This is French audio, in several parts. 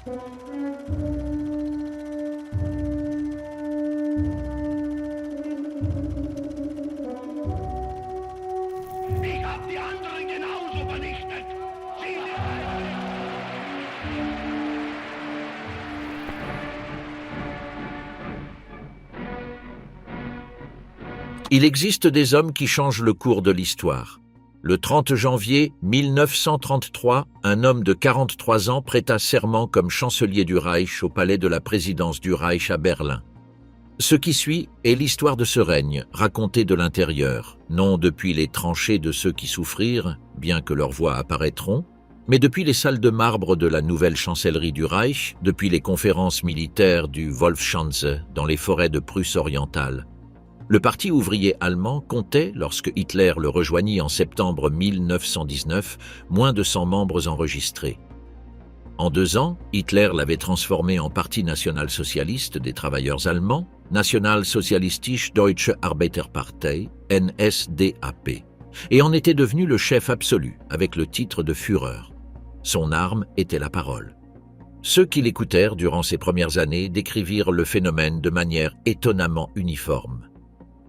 Ich hab die anderen genauso vernichtet. Sie sind Il existe des hommes qui changent le cours de l'histoire. Le 30 janvier 1933, un homme de 43 ans prêta serment comme chancelier du Reich au palais de la présidence du Reich à Berlin. Ce qui suit est l'histoire de ce règne, racontée de l'intérieur, non depuis les tranchées de ceux qui souffrirent, bien que leurs voix apparaîtront, mais depuis les salles de marbre de la nouvelle chancellerie du Reich, depuis les conférences militaires du Wolfschanze dans les forêts de Prusse orientale. Le Parti ouvrier allemand comptait, lorsque Hitler le rejoignit en septembre 1919, moins de 100 membres enregistrés. En 2 ans, Hitler l'avait transformé en Parti national-socialiste des travailleurs allemands, Nationalsozialistische Deutsche Arbeiterpartei, NSDAP, et en était devenu le chef absolu, avec le titre de Führer. Son arme était la parole. Ceux qui l'écoutèrent durant ces premières années décrivirent le phénomène de manière étonnamment uniforme.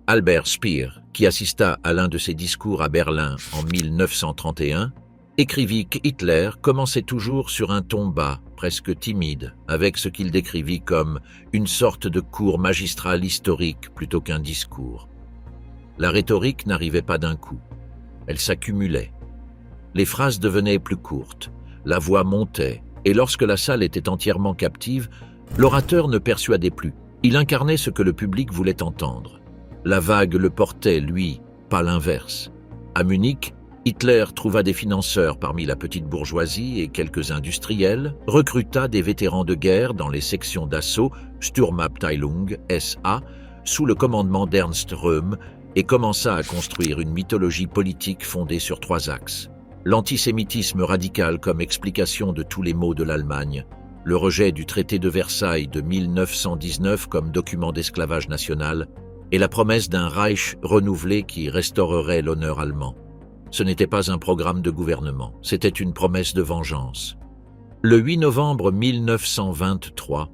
Albert Speer, qui assista à l'un de ses discours à Berlin en 1931, écrivit qu'Hitler commençait toujours sur un ton bas, presque timide, avec ce qu'il décrivit comme une sorte de cours magistral historique plutôt qu'un discours. La rhétorique n'arrivait pas d'un coup. Elle s'accumulait. Les phrases devenaient plus courtes, la voix montait, et lorsque la salle était entièrement captive, l'orateur ne persuadait plus. Il incarnait ce que le public voulait entendre. La vague le portait, lui, pas l'inverse. À Munich, Hitler trouva des financeurs parmi la petite bourgeoisie et quelques industriels, recruta des vétérans de guerre dans les sections d'assaut Sturmabteilung SA sous le commandement d'Ernst Röhm et commença à construire une mythologie politique fondée sur 3 axes. L'antisémitisme radical comme explication de tous les maux de l'Allemagne, le rejet du traité de Versailles de 1919 comme document d'esclavage national, et la promesse d'un Reich renouvelé qui restaurerait l'honneur allemand. Ce n'était pas un programme de gouvernement, c'était une promesse de vengeance. Le 8 novembre 1923,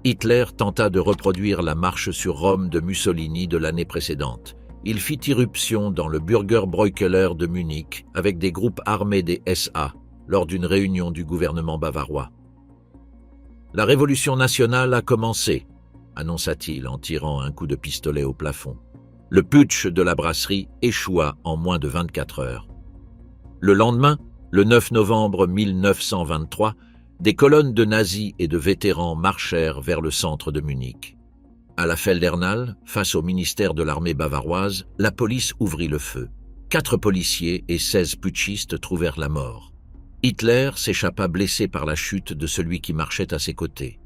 Hitler tenta de reproduire la marche sur Rome de Mussolini de l'année précédente. Il fit irruption dans le Bürgerbräukeller de Munich avec des groupes armés des SA lors d'une réunion du gouvernement bavarois. La révolution nationale a commencé, annonça-t-il en tirant un coup de pistolet au plafond. Le putsch de la brasserie échoua en moins de 24 heures. Le lendemain, le 9 novembre 1923, des colonnes de nazis et de vétérans marchèrent vers le centre de Munich. À la Feldherrnhalle, face au ministère de l'armée bavaroise, la police ouvrit le feu. 4 policiers et 16 putschistes trouvèrent la mort. Hitler s'échappa blessé par la chute de celui qui marchait à ses côtés.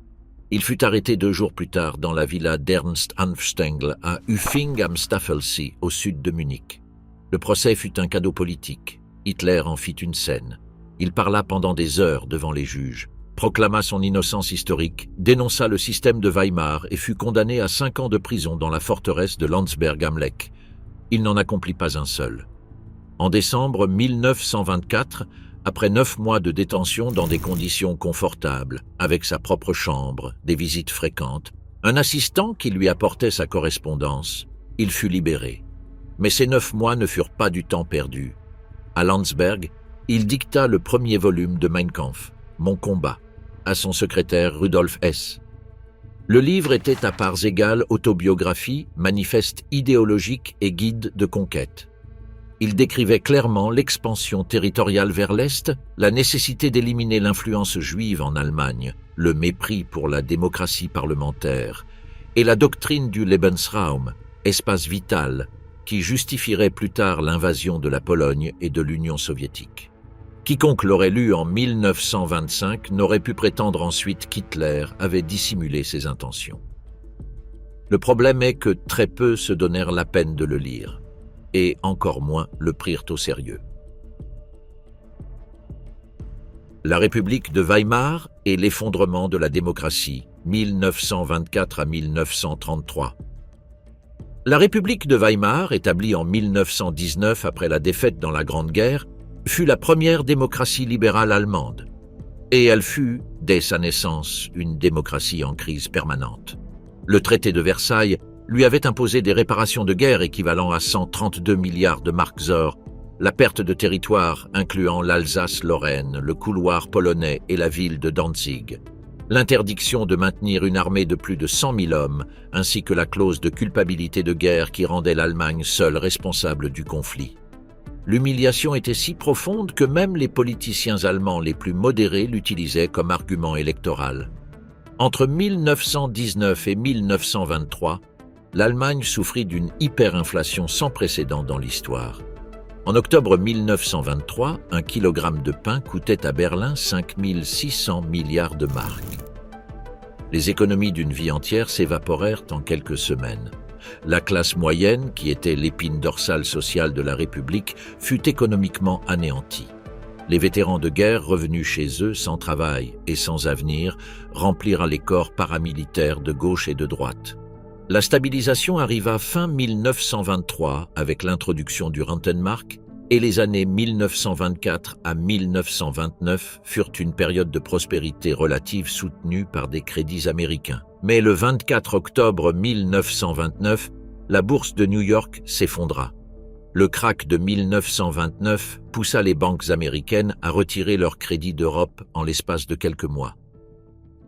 Il fut arrêté 2 jours plus tard dans la villa d'Ernst Hanfstengl à Uffing am Staffelsee, au sud de Munich. Le procès fut un cadeau politique. Hitler en fit une scène. Il parla pendant des heures devant les juges, proclama son innocence historique, dénonça le système de Weimar et fut condamné à 5 ans de prison dans la forteresse de Landsberg am Lech. Il n'en accomplit pas un seul. En décembre 1924, après 9 mois de détention dans des conditions confortables, avec sa propre chambre, des visites fréquentes, un assistant qui lui apportait sa correspondance, il fut libéré. Mais ces 9 mois ne furent pas du temps perdu. À Landsberg, il dicta le premier volume de Mein Kampf, Mon combat, à son secrétaire Rudolf Hess. Le livre était à parts égales autobiographie, manifeste idéologique et guide de conquête. Il décrivait clairement l'expansion territoriale vers l'Est, la nécessité d'éliminer l'influence juive en Allemagne, le mépris pour la démocratie parlementaire, et la doctrine du Lebensraum, espace vital, qui justifierait plus tard l'invasion de la Pologne et de l'Union soviétique. Quiconque l'aurait lu en 1925 n'aurait pu prétendre ensuite qu'Hitler avait dissimulé ses intentions. Le problème est que très peu se donnèrent la peine de le lire, et encore moins le prirent au sérieux. La République de Weimar et l'effondrement de la démocratie, 1924 à 1933. La République de Weimar, établie en 1919 après la défaite dans la Grande Guerre, fut la première démocratie libérale allemande. Et elle fut, dès sa naissance, une démocratie en crise permanente. Le traité de Versailles lui avait imposé des réparations de guerre équivalent à 132 milliards de marks or, la perte de territoire incluant l'Alsace-Lorraine, le couloir polonais et la ville de Danzig, l'interdiction de maintenir une armée de plus de 100 000 hommes, ainsi que la clause de culpabilité de guerre qui rendait l'Allemagne seule responsable du conflit. L'humiliation était si profonde que même les politiciens allemands les plus modérés l'utilisaient comme argument électoral. Entre 1919 et 1923, l'Allemagne souffrit d'une hyperinflation sans précédent dans l'histoire. En octobre 1923, un kilogramme de pain coûtait à Berlin 5 600 milliards de marks. Les économies d'une vie entière s'évaporèrent en quelques semaines. La classe moyenne, qui était l'épine dorsale sociale de la République, fut économiquement anéantie. Les vétérans de guerre revenus chez eux sans travail et sans avenir remplirent les corps paramilitaires de gauche et de droite. La stabilisation arriva fin 1923 avec l'introduction du Rentenmark et les années 1924 à 1929 furent une période de prospérité relative soutenue par des crédits américains. Mais le 24 octobre 1929, la bourse de New York s'effondra. Le krach de 1929 poussa les banques américaines à retirer leurs crédits d'Europe en l'espace de quelques mois.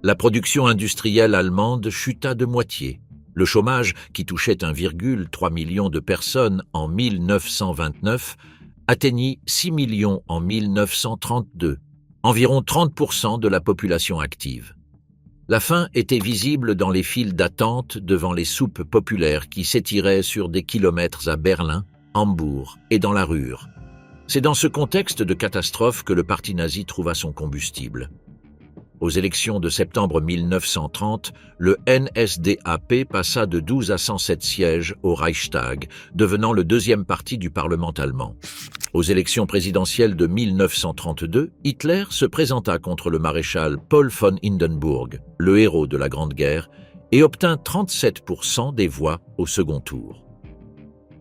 La production industrielle allemande chuta de moitié. Le chômage, qui touchait 1,3 million de personnes en 1929, atteignit 6 millions en 1932, environ 30% de la population active. La faim était visible dans les files d'attente devant les soupes populaires qui s'étiraient sur des kilomètres à Berlin, Hambourg et dans la Ruhr. C'est dans ce contexte de catastrophe que le parti nazi trouva son combustible. Aux élections de septembre 1930, le NSDAP passa de 12 à 107 sièges au Reichstag, devenant le deuxième parti du Parlement allemand. Aux élections présidentielles de 1932, Hitler se présenta contre le maréchal Paul von Hindenburg, le héros de la Grande Guerre, et obtint 37% des voix au second tour.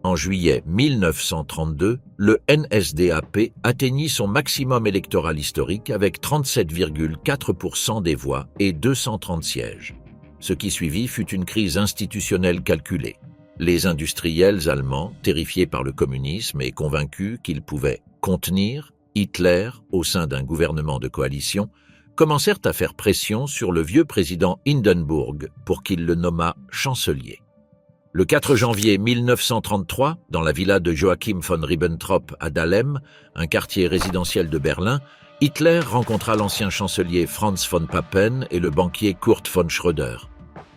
En juillet 1932, le NSDAP atteignit son maximum électoral historique avec 37,4% des voix et 230 sièges. Ce qui suivit fut une crise institutionnelle calculée. Les industriels allemands, terrifiés par le communisme et convaincus qu'ils pouvaient contenir Hitler au sein d'un gouvernement de coalition, commencèrent à faire pression sur le vieux président Hindenburg pour qu'il le nommât chancelier. Le 4 janvier 1933, dans la villa de Joachim von Ribbentrop à Dahlem, un quartier résidentiel de Berlin, Hitler rencontra l'ancien chancelier Franz von Papen et le banquier Kurt von Schröder.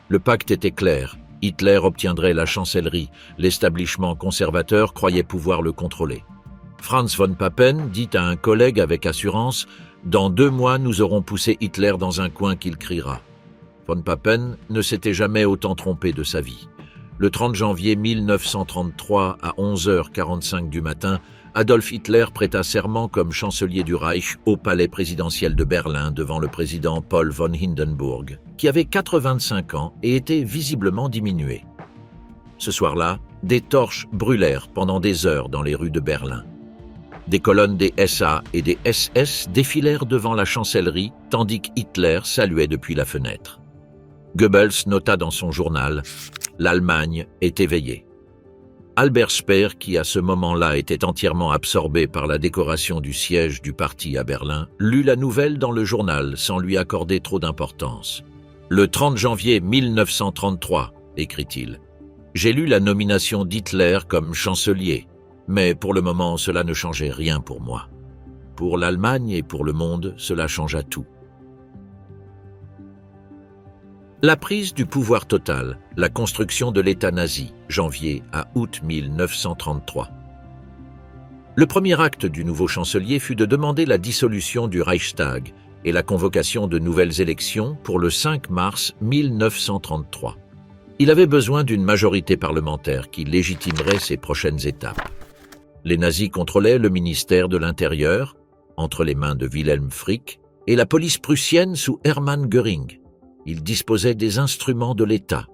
Le pacte était clair, Hitler obtiendrait la chancellerie, l'établissement conservateur croyait pouvoir le contrôler. Franz von Papen dit à un collègue avec assurance « Dans 2 mois, nous aurons poussé Hitler dans un coin qu'il criera ». Von Papen ne s'était jamais autant trompé de sa vie. Le 30 janvier 1933, à 11h45 du matin, Adolf Hitler prêta serment comme chancelier du Reich au palais présidentiel de Berlin devant le président Paul von Hindenburg, qui avait 85 ans et était visiblement diminué. Ce soir-là, des torches brûlèrent pendant des heures dans les rues de Berlin. Des colonnes des SA et des SS défilèrent devant la chancellerie, tandis qu'Hitler saluait depuis la fenêtre. Goebbels nota dans son journal « L'Allemagne est éveillée ». Albert Speer, qui à ce moment-là était entièrement absorbé par la décoration du siège du parti à Berlin, lut la nouvelle dans le journal sans lui accorder trop d'importance. « Le 30 janvier 1933, écrit-il, j'ai lu la nomination d'Hitler comme chancelier, mais pour le moment cela ne changeait rien pour moi. Pour l'Allemagne et pour le monde, cela changea tout. » La prise du pouvoir total, la construction de l'État nazi, janvier à août 1933. Le premier acte du nouveau chancelier fut de demander la dissolution du Reichstag et la convocation de nouvelles élections pour le 5 mars 1933. Il avait besoin d'une majorité parlementaire qui légitimerait ses prochaines étapes. Les nazis contrôlaient le ministère de l'Intérieur, entre les mains de Wilhelm Frick, et la police prussienne sous Hermann Göring. Il disposait des instruments de l'État.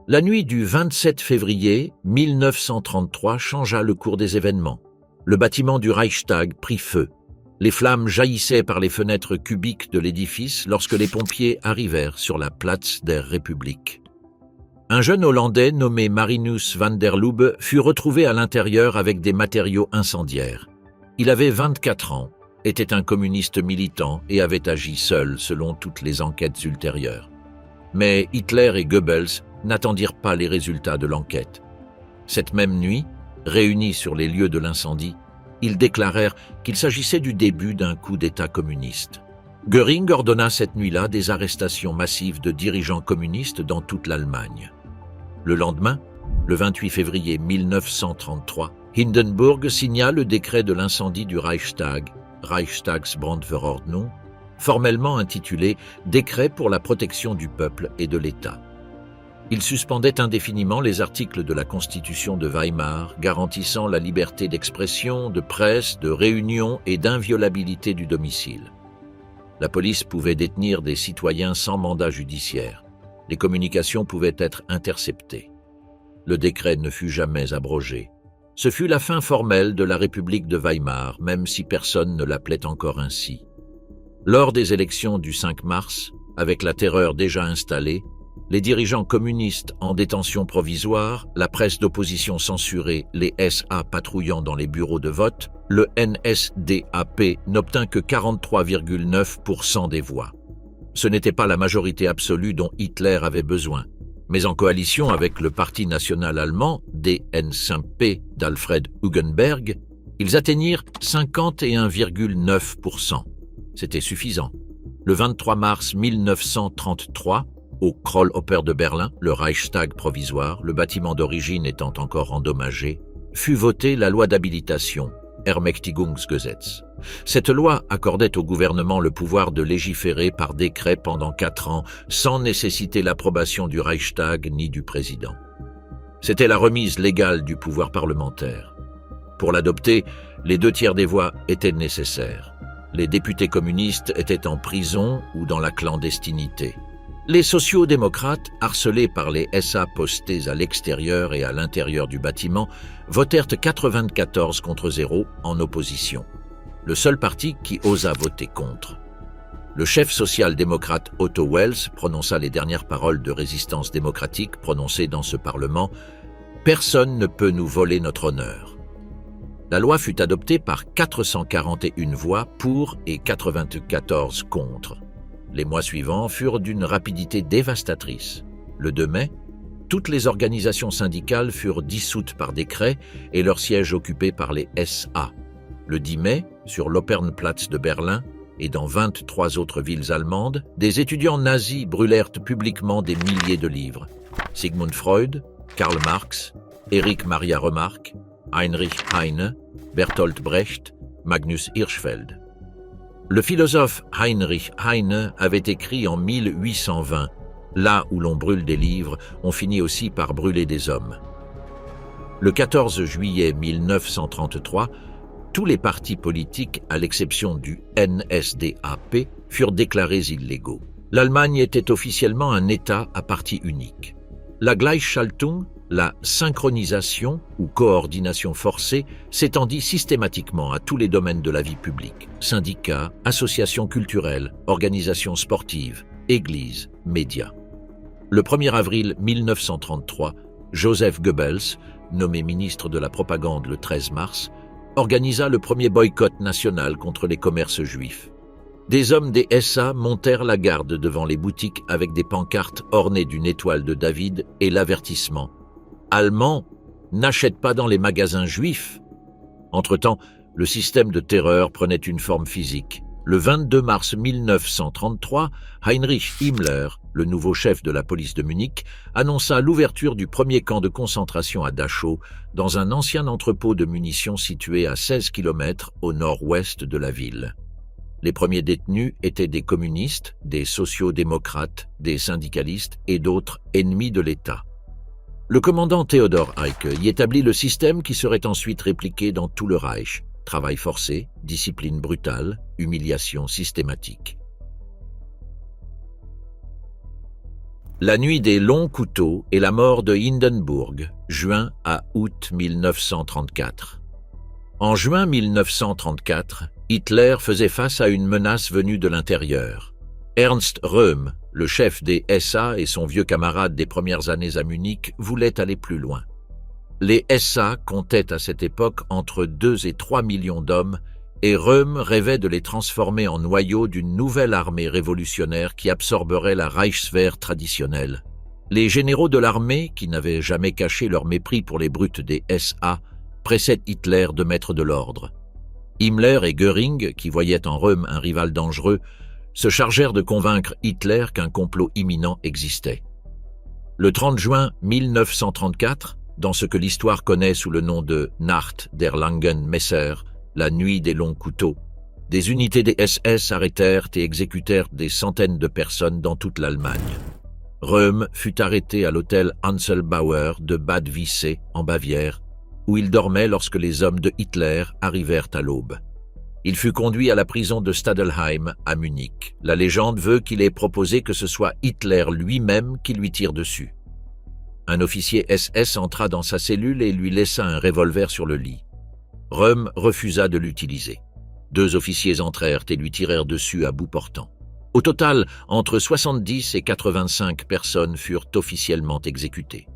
La nuit du 27 février 1933 changea le cours des événements. Le bâtiment du Reichstag prit feu. Les flammes jaillissaient par les fenêtres cubiques de l'édifice lorsque les pompiers arrivèrent sur la Platz der Republik. Un jeune Hollandais nommé Marinus van der Lubbe fut retrouvé à l'intérieur avec des matériaux incendiaires. Il avait 24 ans, était un communiste militant et avait agi seul selon toutes les enquêtes ultérieures. Mais Hitler et Goebbels n'attendirent pas les résultats de l'enquête. Cette même nuit, réunis sur les lieux de l'incendie, ils déclarèrent qu'il s'agissait du début d'un coup d'État communiste. Göring ordonna cette nuit-là des arrestations massives de dirigeants communistes dans toute l'Allemagne. Le lendemain, le 28 février 1933, Hindenburg signa le décret de l'incendie du Reichstag, Reichstagsbrandverordnung, formellement intitulé « Décret pour la protection du peuple et de l'État ». Il suspendait indéfiniment les articles de la Constitution de Weimar garantissant la liberté d'expression, de presse, de réunion et d'inviolabilité du domicile. La police pouvait détenir des citoyens sans mandat judiciaire. Les communications pouvaient être interceptées. Le décret ne fut jamais abrogé. Ce fut la fin formelle de la République de Weimar, même si personne ne l'appelait encore ainsi. Lors des élections du 5 mars, avec la terreur déjà installée, les dirigeants communistes en détention provisoire, la presse d'opposition censurée, les SA patrouillant dans les bureaux de vote, le NSDAP n'obtint que 43,9% des voix. Ce n'était pas la majorité absolue dont Hitler avait besoin, mais en coalition avec le Parti national allemand, DNSP d'Alfred Hugenberg, ils atteignirent 51,9%. C'était suffisant. Le 23 mars 1933, au Kroll-Oper de Berlin, le Reichstag provisoire, le bâtiment d'origine étant encore endommagé, fut votée la loi d'habilitation, Ermächtigungsgesetz. Cette loi accordait au gouvernement le pouvoir de légiférer par décret pendant 4 ans, sans nécessiter l'approbation du Reichstag ni du président. C'était la remise légale du pouvoir parlementaire. Pour l'adopter, les 2/3 des voix étaient nécessaires. Les députés communistes étaient en prison ou dans la clandestinité. Les sociaux-démocrates, harcelés par les SA postés à l'extérieur et à l'intérieur du bâtiment, votèrent 94 contre 0 en opposition. Le seul parti qui osa voter contre. Le chef social-démocrate Otto Wels prononça les dernières paroles de résistance démocratique prononcées dans ce Parlement « Personne ne peut nous voler notre honneur ». La loi fut adoptée par 441 voix pour et 94 contre. Les mois suivants furent d'une rapidité dévastatrice. Le 2 mai, toutes les organisations syndicales furent dissoutes par décret et leurs sièges occupés par les SA. Le 10 mai, sur l'Opernplatz de Berlin et dans 23 autres villes allemandes, des étudiants nazis brûlèrent publiquement des milliers de livres. Sigmund Freud, Karl Marx, Erich Maria Remarque, Heinrich Heine, Bertolt Brecht, Magnus Hirschfeld. Le philosophe Heinrich Heine avait écrit en 1820 « Là où l'on brûle des livres, on finit aussi par brûler des hommes ». Le 14 juillet 1933, tous les partis politiques, à l'exception du NSDAP, furent déclarés illégaux. L'Allemagne était officiellement un État à parti unique. La Gleichschaltung, la synchronisation ou coordination forcée, s'étendit systématiquement à tous les domaines de la vie publique, syndicats, associations culturelles, organisations sportives, églises, médias. Le 1er avril 1933, Joseph Goebbels, nommé ministre de la propagande le 13 mars, organisa le premier boycott national contre les commerces juifs. Des hommes des SA montèrent la garde devant les boutiques avec des pancartes ornées d'une étoile de David et l'avertissement « Allemands, n'achètent pas dans les magasins juifs !» Entre-temps, le système de terreur prenait une forme physique. Le 22 mars 1933, Heinrich Himmler, le nouveau chef de la police de Munich, annonça l'ouverture du premier camp de concentration à Dachau, dans un ancien entrepôt de munitions situé à 16 km au nord-ouest de la ville. Les premiers détenus étaient des communistes, des sociaux-démocrates, des syndicalistes et d'autres ennemis de l'État. Le commandant Theodor Eicke y établit le système qui serait ensuite répliqué dans tout le Reich. Travail forcé, discipline brutale, humiliation systématique. La nuit des longs couteaux et la mort de Hindenburg, juin à août 1934. En juin 1934, Hitler faisait face à une menace venue de l'intérieur. Ernst Röhm, le chef des SA et son vieux camarade des premières années à Munich, voulaient aller plus loin. Les SA comptaient à cette époque entre 2 et 3 millions d'hommes et Röhm rêvait de les transformer en noyaux d'une nouvelle armée révolutionnaire qui absorberait la Reichswehr traditionnelle. Les généraux de l'armée, qui n'avaient jamais caché leur mépris pour les brutes des SA, pressaient Hitler de mettre de l'ordre. Himmler et Göring, qui voyaient en Röhm un rival dangereux, se chargèrent de convaincre Hitler qu'un complot imminent existait. Le 30 juin 1934, dans ce que l'histoire connaît sous le nom de Nacht der langen Messer, la nuit des longs couteaux, des unités des SS arrêtèrent et exécutèrent des centaines de personnes dans toute l'Allemagne. Röhm fut arrêté à l'hôtel Anselbauer de Bad Wiessee, en Bavière, où il dormait lorsque les hommes de Hitler arrivèrent à l'aube. Il fut conduit à la prison de Stadelheim, à Munich. La légende veut qu'il ait proposé que ce soit Hitler lui-même qui lui tire dessus. Un officier SS entra dans sa cellule et lui laissa un revolver sur le lit. Röhm refusa de l'utiliser. 2 officiers entrèrent et lui tirèrent dessus à bout portant. Au total, entre 70 et 85 personnes furent officiellement exécutées.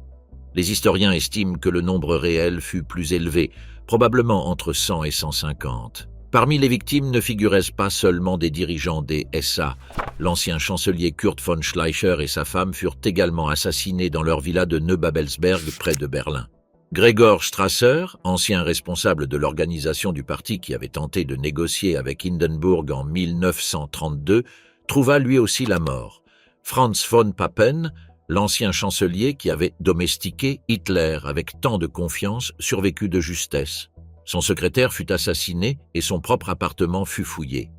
Les historiens estiment que le nombre réel fut plus élevé, probablement entre 100 et 150. Parmi les victimes ne figuraient pas seulement des dirigeants des SA. L'ancien chancelier Kurt von Schleicher et sa femme furent également assassinés dans leur villa de Neubabelsberg près de Berlin. Gregor Strasser, ancien responsable de l'organisation du parti qui avait tenté de négocier avec Hindenburg en 1932, trouva lui aussi la mort. Franz von Papen, l'ancien chancelier qui avait domestiqué Hitler avec tant de confiance, survécut de justesse. Son secrétaire fut assassiné et son propre appartement fut fouillé.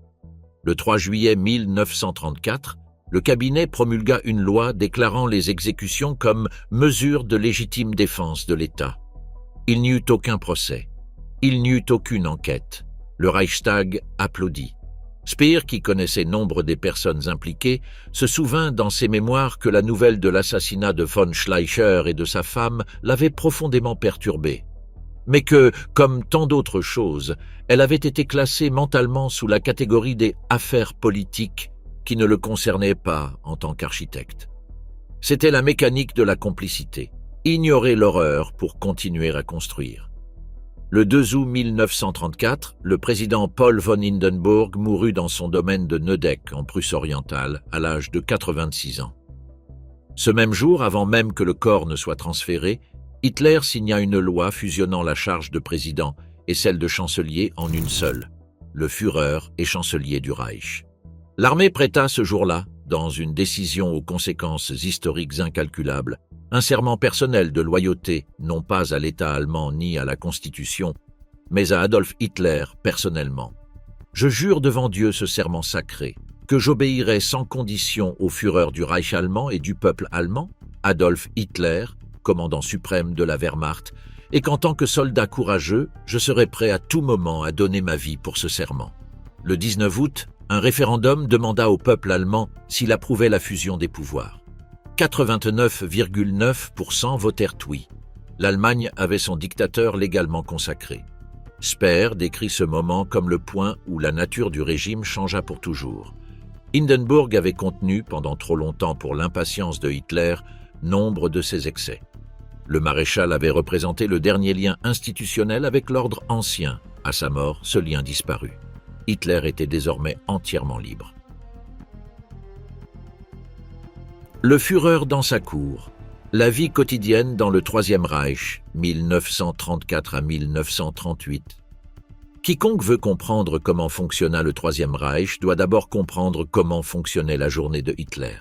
Le 3 juillet 1934, le cabinet promulgua une loi déclarant les exécutions comme mesure de légitime défense de l'État. Il n'y eut aucun procès. Il n'y eut aucune enquête. Le Reichstag applaudit. Speer, qui connaissait nombre des personnes impliquées, se souvint dans ses mémoires que la nouvelle de l'assassinat de von Schleicher et de sa femme l'avait profondément perturbé, mais que, comme tant d'autres choses, elle avait été classée mentalement sous la catégorie des affaires politiques qui ne le concernaient pas en tant qu'architecte. C'était la mécanique de la complicité, ignorer l'horreur pour continuer à construire. Le 2 août 1934, le président Paul von Hindenburg mourut dans son domaine de Neudeck, en Prusse orientale, à l'âge de 86 ans. Ce même jour, avant même que le corps ne soit transféré, Hitler signa une loi fusionnant la charge de président et celle de chancelier en une seule. Le Führer est chancelier du Reich. L'armée prêta ce jour-là, dans une décision aux conséquences historiques incalculables, un serment personnel de loyauté, non pas à l'État allemand ni à la Constitution, mais à Adolf Hitler personnellement. Je jure devant Dieu ce serment sacré, que j'obéirai sans condition au Führer du Reich allemand et du peuple allemand, Adolf Hitler, commandant suprême de la Wehrmacht, et qu'en tant que soldat courageux, je serai prêt à tout moment à donner ma vie pour ce serment. Le 19 août, un référendum demanda au peuple allemand s'il approuvait la fusion des pouvoirs. 89,9% votèrent oui. L'Allemagne avait son dictateur légalement consacré. Speer décrit ce moment comme le point où la nature du régime changea pour toujours. Hindenburg avait contenu, pendant trop longtemps pour l'impatience de Hitler, nombre de ses excès. Le maréchal avait représenté le dernier lien institutionnel avec l'ordre ancien. À sa mort, ce lien disparut. Hitler était désormais entièrement libre. Le Führer dans sa cour. La vie quotidienne dans le Troisième Reich, 1934 à 1938. Quiconque veut comprendre comment fonctionna le Troisième Reich doit d'abord comprendre comment fonctionnait la journée de Hitler.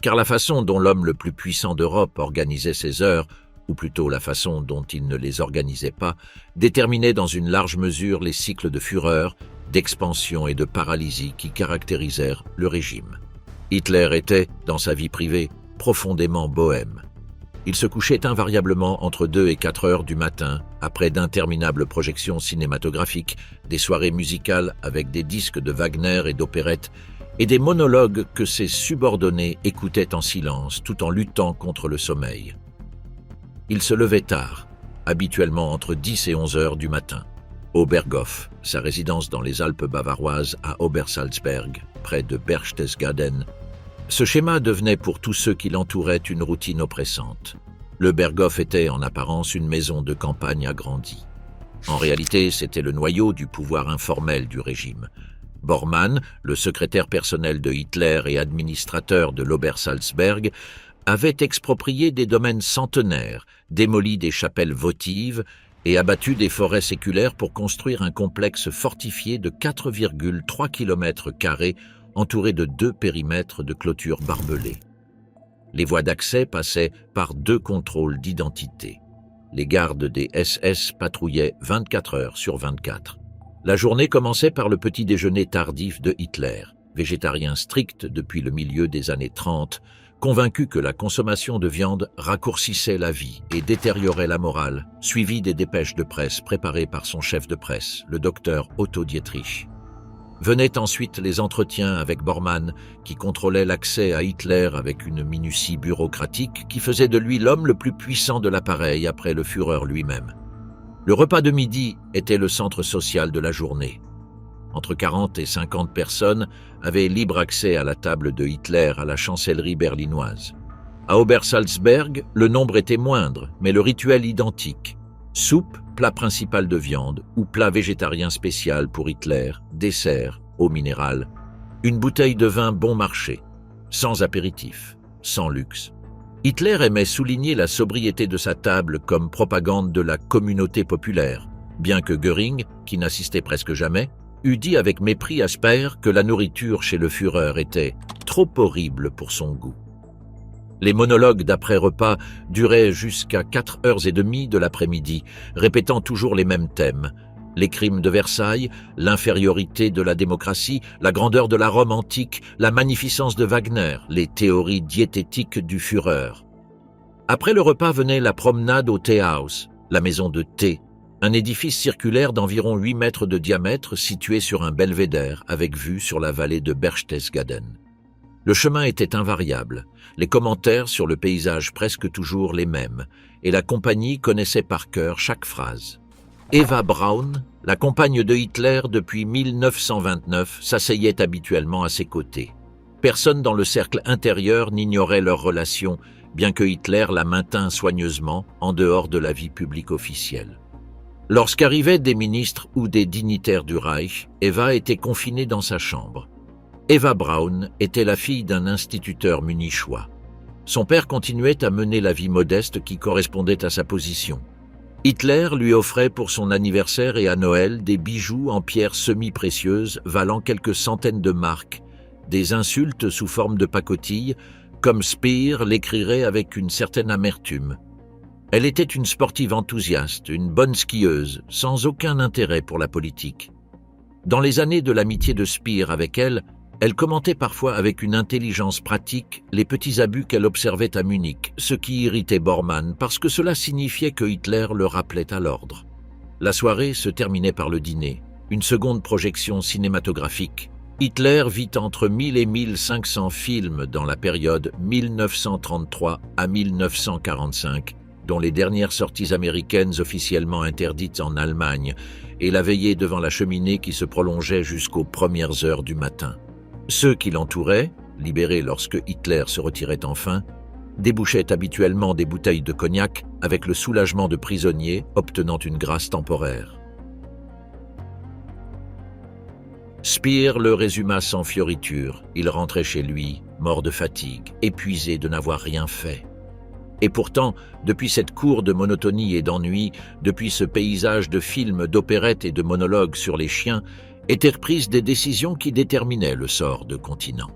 Car la façon dont l'homme le plus puissant d'Europe organisait ses heures, ou plutôt la façon dont il ne les organisait pas, déterminait dans une large mesure les cycles de fureur, d'expansion et de paralysie qui caractérisèrent le régime. Hitler était, dans sa vie privée, profondément bohème. Il se couchait invariablement entre 2 et 4 heures du matin, après d'interminables projections cinématographiques, des soirées musicales avec des disques de Wagner et d'opérette, et des monologues que ses subordonnés écoutaient en silence tout en luttant contre le sommeil. Il se levait tard, habituellement entre 10 et 11 heures du matin. Oberghof, sa résidence dans les Alpes bavaroises à Obersalzberg, près de Berchtesgaden. Ce schéma devenait pour tous ceux qui l'entouraient une routine oppressante. Le Berghof était en apparence une maison de campagne agrandie. En réalité, c'était le noyau du pouvoir informel du régime. Bormann, le secrétaire personnel de Hitler et administrateur de l'Obersalzberg, avait exproprié des domaines centenaires, démoli des chapelles votives et abattu des forêts séculaires pour construire un complexe fortifié de 4,3 km² entouré de 2 périmètres de clôtures barbelées. Les voies d'accès passaient par 2 contrôles d'identité. Les gardes des SS patrouillaient 24 heures sur 24. La journée commençait par le petit déjeuner tardif de Hitler, végétarien strict depuis le milieu des années 30, convaincu que la consommation de viande raccourcissait la vie et détériorait la morale, suivi des dépêches de presse préparées par son chef de presse, le docteur Otto Dietrich. Venaient ensuite les entretiens avec Bormann, qui contrôlait l'accès à Hitler avec une minutie bureaucratique qui faisait de lui l'homme le plus puissant de l'appareil après le Führer lui-même. Le repas de midi était le centre social de la journée. Entre 40 et 50 personnes avaient libre accès à la table de Hitler à la chancellerie berlinoise. À Obersalzberg, le nombre était moindre, mais le rituel identique. Soupe, plat principal de viande ou plat végétarien spécial pour Hitler, dessert, eau minérale, une bouteille de vin bon marché, sans apéritif, sans luxe. Hitler aimait souligner la sobriété de sa table comme propagande de la communauté populaire, bien que Göring, qui n'assistait presque jamais, eût dit avec mépris à Speer que la nourriture chez le Führer était trop horrible pour son goût. Les monologues d'après-repas duraient jusqu'à 4h30 de l'après-midi, répétant toujours les mêmes thèmes. Les crimes de Versailles, l'infériorité de la démocratie, la grandeur de la Rome antique, la magnificence de Wagner, les théories diététiques du Führer. Après le repas venait la promenade au Teehaus, la maison de thé, un édifice circulaire d'environ 8 mètres de diamètre situé sur un belvédère avec vue sur la vallée de Berchtesgaden. Le chemin était invariable, les commentaires sur le paysage presque toujours les mêmes, et la compagnie connaissait par cœur chaque phrase. Eva Braun, la compagne de Hitler depuis 1929, s'asseyait habituellement à ses côtés. Personne dans le cercle intérieur n'ignorait leur relation, bien que Hitler la maintint soigneusement en dehors de la vie publique officielle. Lorsqu'arrivaient des ministres ou des dignitaires du Reich, Eva était confinée dans sa chambre. Eva Braun était la fille d'un instituteur munichois. Son père continuait à mener la vie modeste qui correspondait à sa position. Hitler lui offrait pour son anniversaire et à Noël des bijoux en pierres semi-précieuses valant quelques centaines de marks, des insultes sous forme de pacotille, comme Speer l'écrirait avec une certaine amertume. Elle était une sportive enthousiaste, une bonne skieuse, sans aucun intérêt pour la politique. Dans les années de l'amitié de Speer avec elle, elle commentait parfois avec une intelligence pratique les petits abus qu'elle observait à Munich, ce qui irritait Bormann parce que cela signifiait que Hitler le rappelait à l'ordre. La soirée se terminait par le dîner, une seconde projection cinématographique. Hitler vit entre 1000 et 1500 films dans la période 1933 à 1945, dont les dernières sorties américaines officiellement interdites en Allemagne, et la veillée devant la cheminée qui se prolongeait jusqu'aux premières heures du matin. Ceux qui l'entouraient, libérés lorsque Hitler se retirait enfin, débouchaient habituellement des bouteilles de cognac avec le soulagement de prisonniers obtenant une grâce temporaire. Speer le résuma sans fioriture. Il rentrait chez lui, mort de fatigue, épuisé de n'avoir rien fait. Et pourtant, depuis cette cour de monotonie et d'ennui, depuis ce paysage de films, d'opérettes et de monologues sur les chiens, étaient prises des décisions qui déterminaient le sort de continents.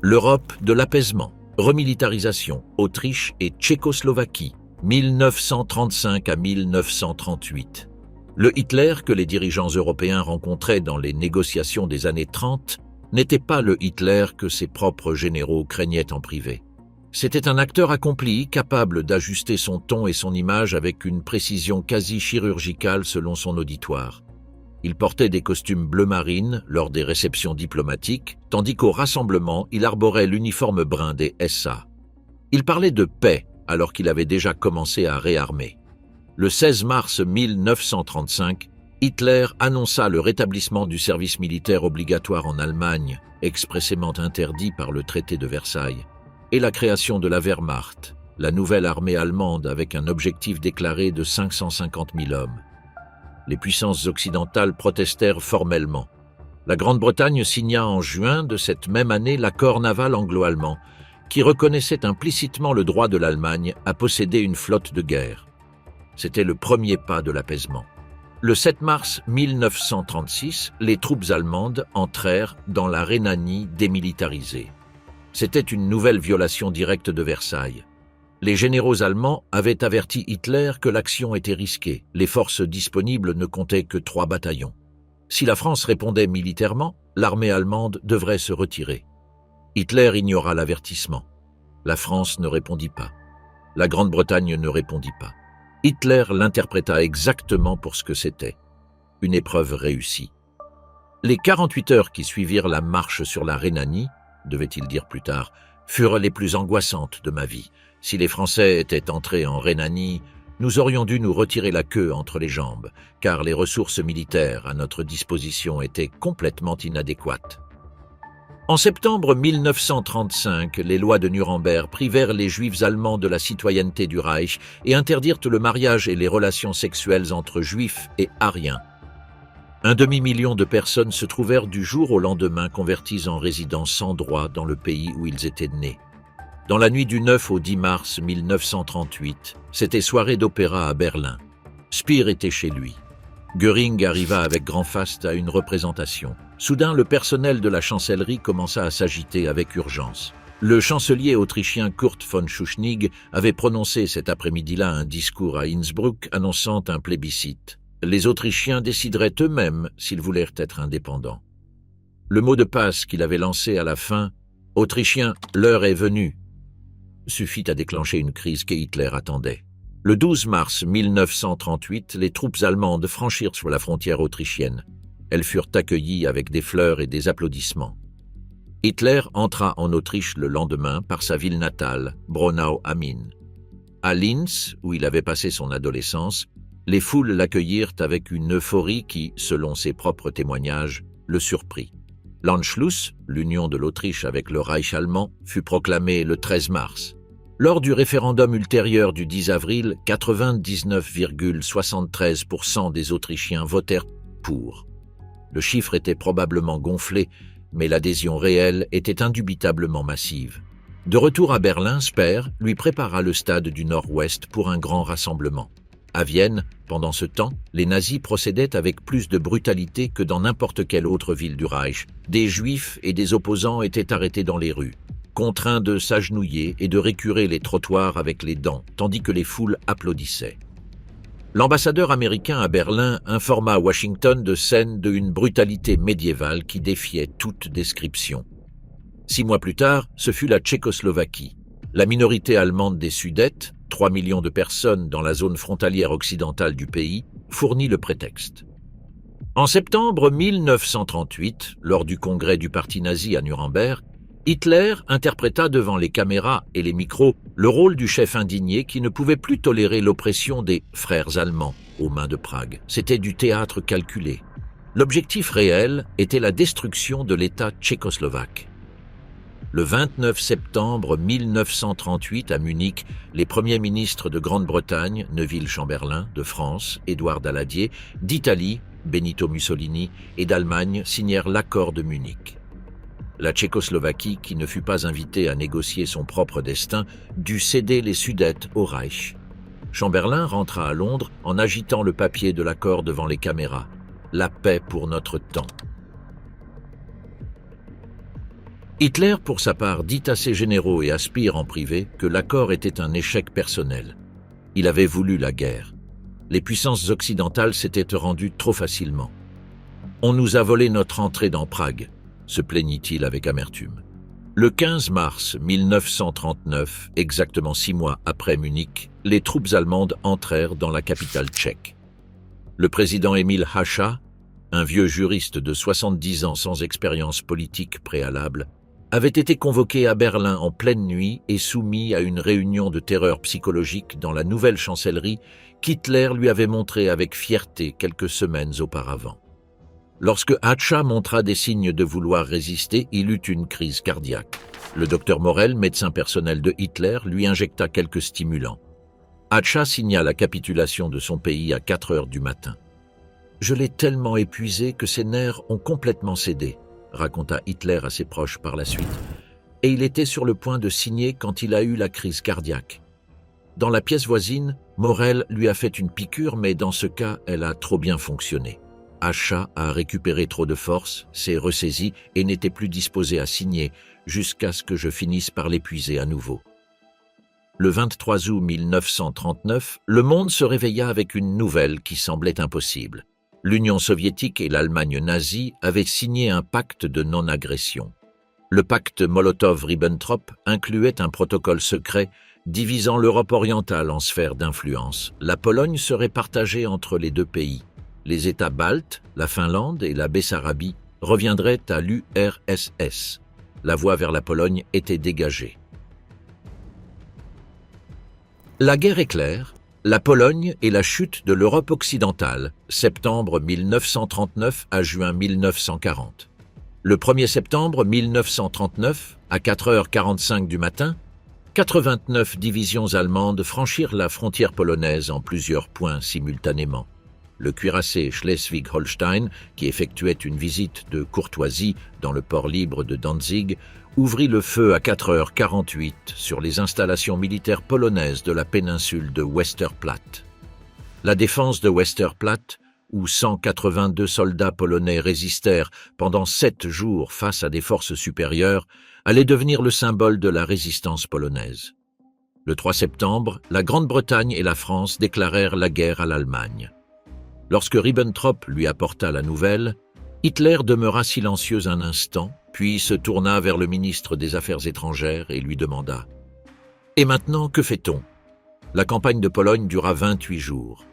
L'Europe de l'apaisement, remilitarisation, Autriche et Tchécoslovaquie, 1935 à 1938. Le Hitler que les dirigeants européens rencontraient dans les négociations des années 30 n'était pas le Hitler que ses propres généraux craignaient en privé. C'était un acteur accompli, capable d'ajuster son ton et son image avec une précision quasi chirurgicale selon son auditoire. Il portait des costumes bleu marine lors des réceptions diplomatiques, tandis qu'au rassemblement, il arborait l'uniforme brun des SA. Il parlait de paix alors qu'il avait déjà commencé à réarmer. Le 16 mars 1935, Hitler annonça le rétablissement du service militaire obligatoire en Allemagne, expressément interdit par le traité de Versailles, et la création de la Wehrmacht, la nouvelle armée allemande avec un objectif déclaré de 550 000 hommes. Les puissances occidentales protestèrent formellement. La Grande-Bretagne signa en juin de cette même année l'accord naval anglo-allemand, qui reconnaissait implicitement le droit de l'Allemagne à posséder une flotte de guerre. C'était le premier pas de l'apaisement. Le 7 mars 1936, les troupes allemandes entrèrent dans la Rhénanie démilitarisée. C'était une nouvelle violation directe de Versailles. Les généraux allemands avaient averti Hitler que l'action était risquée. Les forces disponibles ne comptaient que 3 bataillons. Si la France répondait militairement, l'armée allemande devrait se retirer. Hitler ignora l'avertissement. La France ne répondit pas. La Grande-Bretagne ne répondit pas. Hitler l'interpréta exactement pour ce que c'était. Une épreuve réussie. Les 48 heures qui suivirent la marche sur la Rhénanie, devait-il dire plus tard, furent les plus angoissantes de ma vie. Si les Français étaient entrés en Rhénanie, nous aurions dû nous retirer la queue entre les jambes, car les ressources militaires à notre disposition étaient complètement inadéquates. En septembre 1935, les lois de Nuremberg privèrent les Juifs allemands de la citoyenneté du Reich et interdirent le mariage et les relations sexuelles entre Juifs et Aryens. 1 demi-million de personnes se trouvèrent du jour au lendemain converties en résidents sans droit dans le pays où ils étaient nés. Dans la nuit du 9 au 10 mars 1938, c'était soirée d'opéra à Berlin. Speer était chez lui. Göring arriva avec grand faste à une représentation. Soudain, le personnel de la chancellerie commença à s'agiter avec urgence. Le chancelier autrichien Kurt von Schuschnigg avait prononcé cet après-midi-là un discours à Innsbruck annonçant un plébiscite. Les Autrichiens décideraient eux-mêmes s'ils voulèrent être indépendants. Le mot de passe qu'il avait lancé à la fin, « Autrichiens, l'heure est venue », suffit à déclencher une crise que Hitler attendait. Le 12 mars 1938, les troupes allemandes franchirent sur la frontière autrichienne. Elles furent accueillies avec des fleurs et des applaudissements. Hitler entra en Autriche le lendemain par sa ville natale, Braunau am Inn. À Linz, où il avait passé son adolescence, les foules l'accueillirent avec une euphorie qui, selon ses propres témoignages, le surprit. L'Anschluss, l'union de l'Autriche avec le Reich allemand, fut proclamée le 13 mars. Lors du référendum ultérieur du 10 avril, 99,73% des Autrichiens votèrent pour. Le chiffre était probablement gonflé, mais l'adhésion réelle était indubitablement massive. De retour à Berlin, Speer lui prépara le stade du Nord-Ouest pour un grand rassemblement. À Vienne, pendant ce temps, les nazis procédaient avec plus de brutalité que dans n'importe quelle autre ville du Reich. Des juifs et des opposants étaient arrêtés dans les rues, contraints de s'agenouiller et de récurer les trottoirs avec les dents, tandis que les foules applaudissaient. L'ambassadeur américain à Berlin informa Washington de scènes d'une brutalité médiévale qui défiait toute description. 6 mois plus tard, ce fut la Tchécoslovaquie. La minorité allemande des Sudètes, 3 millions de personnes dans la zone frontalière occidentale du pays, fournit le prétexte. En septembre 1938, lors du congrès du parti nazi à Nuremberg, Hitler interpréta devant les caméras et les micros le rôle du chef indigné qui ne pouvait plus tolérer l'oppression des « frères allemands » aux mains de Prague. C'était du théâtre calculé. L'objectif réel était la destruction de l'État tchécoslovaque. Le 29 septembre 1938, à Munich, les premiers ministres de Grande-Bretagne, Neville Chamberlain, de France, Édouard Daladier, d'Italie, Benito Mussolini, et d'Allemagne signèrent l'accord de Munich. La Tchécoslovaquie, qui ne fut pas invitée à négocier son propre destin, dut céder les Sudètes au Reich. Chamberlain rentra à Londres en agitant le papier de l'accord devant les caméras. La paix pour notre temps. Hitler, pour sa part, dit à ses généraux et à Speer en privé que l'accord était un échec personnel. Il avait voulu la guerre. Les puissances occidentales s'étaient rendues trop facilement. « On nous a volé notre entrée dans Prague », se plaignit-il avec amertume. Le 15 mars 1939, exactement 6 mois après Munich, les troupes allemandes entrèrent dans la capitale tchèque. Le président Emil Hácha, un vieux juriste de 70 ans sans expérience politique préalable, avait été convoqué à Berlin en pleine nuit et soumis à une réunion de terreur psychologique dans la nouvelle chancellerie qu'Hitler lui avait montrée avec fierté quelques semaines auparavant. Lorsque Hacha montra des signes de vouloir résister, il eut une crise cardiaque. Le docteur Morel, médecin personnel de Hitler, lui injecta quelques stimulants. Hacha signa la capitulation de son pays à 4 heures du matin. « Je l'ai tellement épuisé que ses nerfs ont complètement cédé », raconta Hitler à ses proches par la suite, et il était sur le point de signer quand il a eu la crise cardiaque. Dans la pièce voisine, Morel lui a fait une piqûre, mais dans ce cas, elle a trop bien fonctionné. Hacha a récupéré trop de force, s'est ressaisi et n'était plus disposé à signer jusqu'à ce que je finisse par l'épuiser à nouveau. Le 23 août 1939, le monde se réveilla avec une nouvelle qui semblait impossible. L'Union soviétique et l'Allemagne nazie avaient signé un pacte de non-agression. Le pacte Molotov-Ribbentrop incluait un protocole secret divisant l'Europe orientale en sphères d'influence. La Pologne serait partagée entre les deux pays. Les États baltes, la Finlande et la Bessarabie reviendraient à l'URSS. La voie vers la Pologne était dégagée. La guerre éclaire, la Pologne et la chute de l'Europe occidentale, septembre 1939 à juin 1940. Le 1er septembre 1939, à 4h45 du matin, 89 divisions allemandes franchirent la frontière polonaise en plusieurs points simultanément. Le cuirassé Schleswig-Holstein, qui effectuait une visite de courtoisie dans le port libre de Danzig, ouvrit le feu à 4h48 sur les installations militaires polonaises de la péninsule de Westerplatte. La défense de Westerplatte, où 182 soldats polonais résistèrent pendant 7 jours face à des forces supérieures, allait devenir le symbole de la résistance polonaise. Le 3 septembre, la Grande-Bretagne et la France déclarèrent la guerre à l'Allemagne. Lorsque Ribbentrop lui apporta la nouvelle, Hitler demeura silencieux un instant, puis se tourna vers le ministre des Affaires étrangères et lui demanda « Et maintenant, que fait-on » La campagne de Pologne dura 28 jours.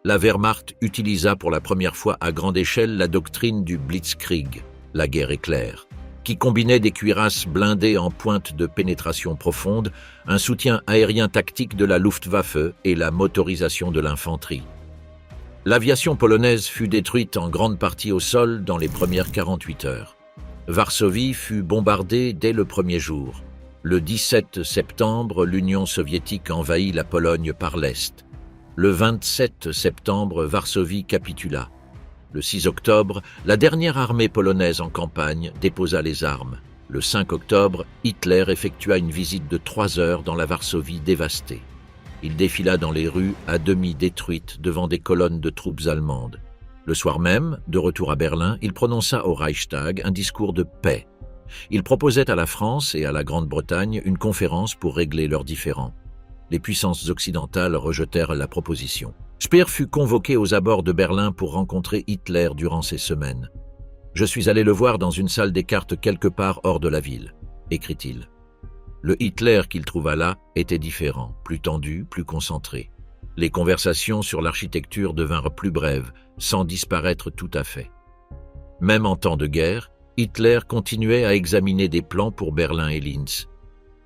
La Wehrmacht utilisa pour la première fois à grande échelle la doctrine du Blitzkrieg, la guerre éclair, qui combinait des cuirasses blindées en pointe de pénétration profonde, un soutien aérien tactique de la Luftwaffe et la motorisation de l'infanterie. L'aviation polonaise fut détruite en grande partie au sol dans les premières 48 heures. Varsovie fut bombardée dès le premier jour. Le 17 septembre, l'Union soviétique envahit la Pologne par l'Est. Le 27 septembre, Varsovie capitula. Le 6 octobre, la dernière armée polonaise en campagne déposa les armes. Le 5 octobre, Hitler effectua une visite de 3 heures dans la Varsovie dévastée. Il défila dans les rues à demi détruites devant des colonnes de troupes allemandes. Le soir même, de retour à Berlin, il prononça au Reichstag un discours de paix. Il proposait à la France et à la Grande-Bretagne une conférence pour régler leurs différends. Les puissances occidentales rejetèrent la proposition. Speer fut convoqué aux abords de Berlin pour rencontrer Hitler durant ces semaines. « Je suis allé le voir dans une salle des cartes quelque part hors de la ville », écrit-il. Le Hitler qu'il trouva là était différent, plus tendu, plus concentré. Les conversations sur l'architecture devinrent plus brèves, sans disparaître tout à fait. Même en temps de guerre, Hitler continuait à examiner des plans pour Berlin et Linz.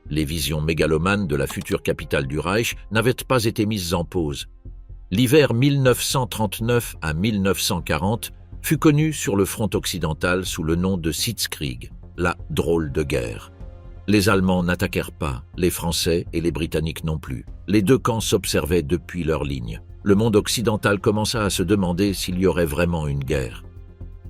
Les visions mégalomanes de la future capitale du Reich n'avaient pas été mises en pause. L'hiver 1939 à 1940 fut connu sur le front occidental sous le nom de Sitzkrieg, la drôle de guerre. Les Allemands n'attaquèrent pas, les Français et les Britanniques non plus. Les deux camps s'observaient depuis leur ligne. Le monde occidental commença à se demander s'il y aurait vraiment une guerre.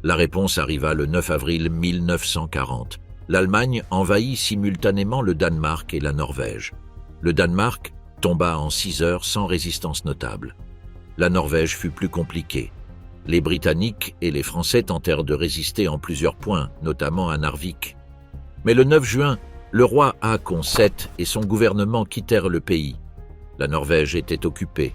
La réponse arriva le 9 avril 1940. L'Allemagne envahit simultanément le Danemark et la Norvège. Le Danemark tomba en 6 heures sans résistance notable. La Norvège fut plus compliquée. Les Britanniques et les Français tentèrent de résister en plusieurs points, notamment à Narvik. Mais le 9 juin, le roi Håkon VII et son gouvernement quittèrent le pays. La Norvège était occupée.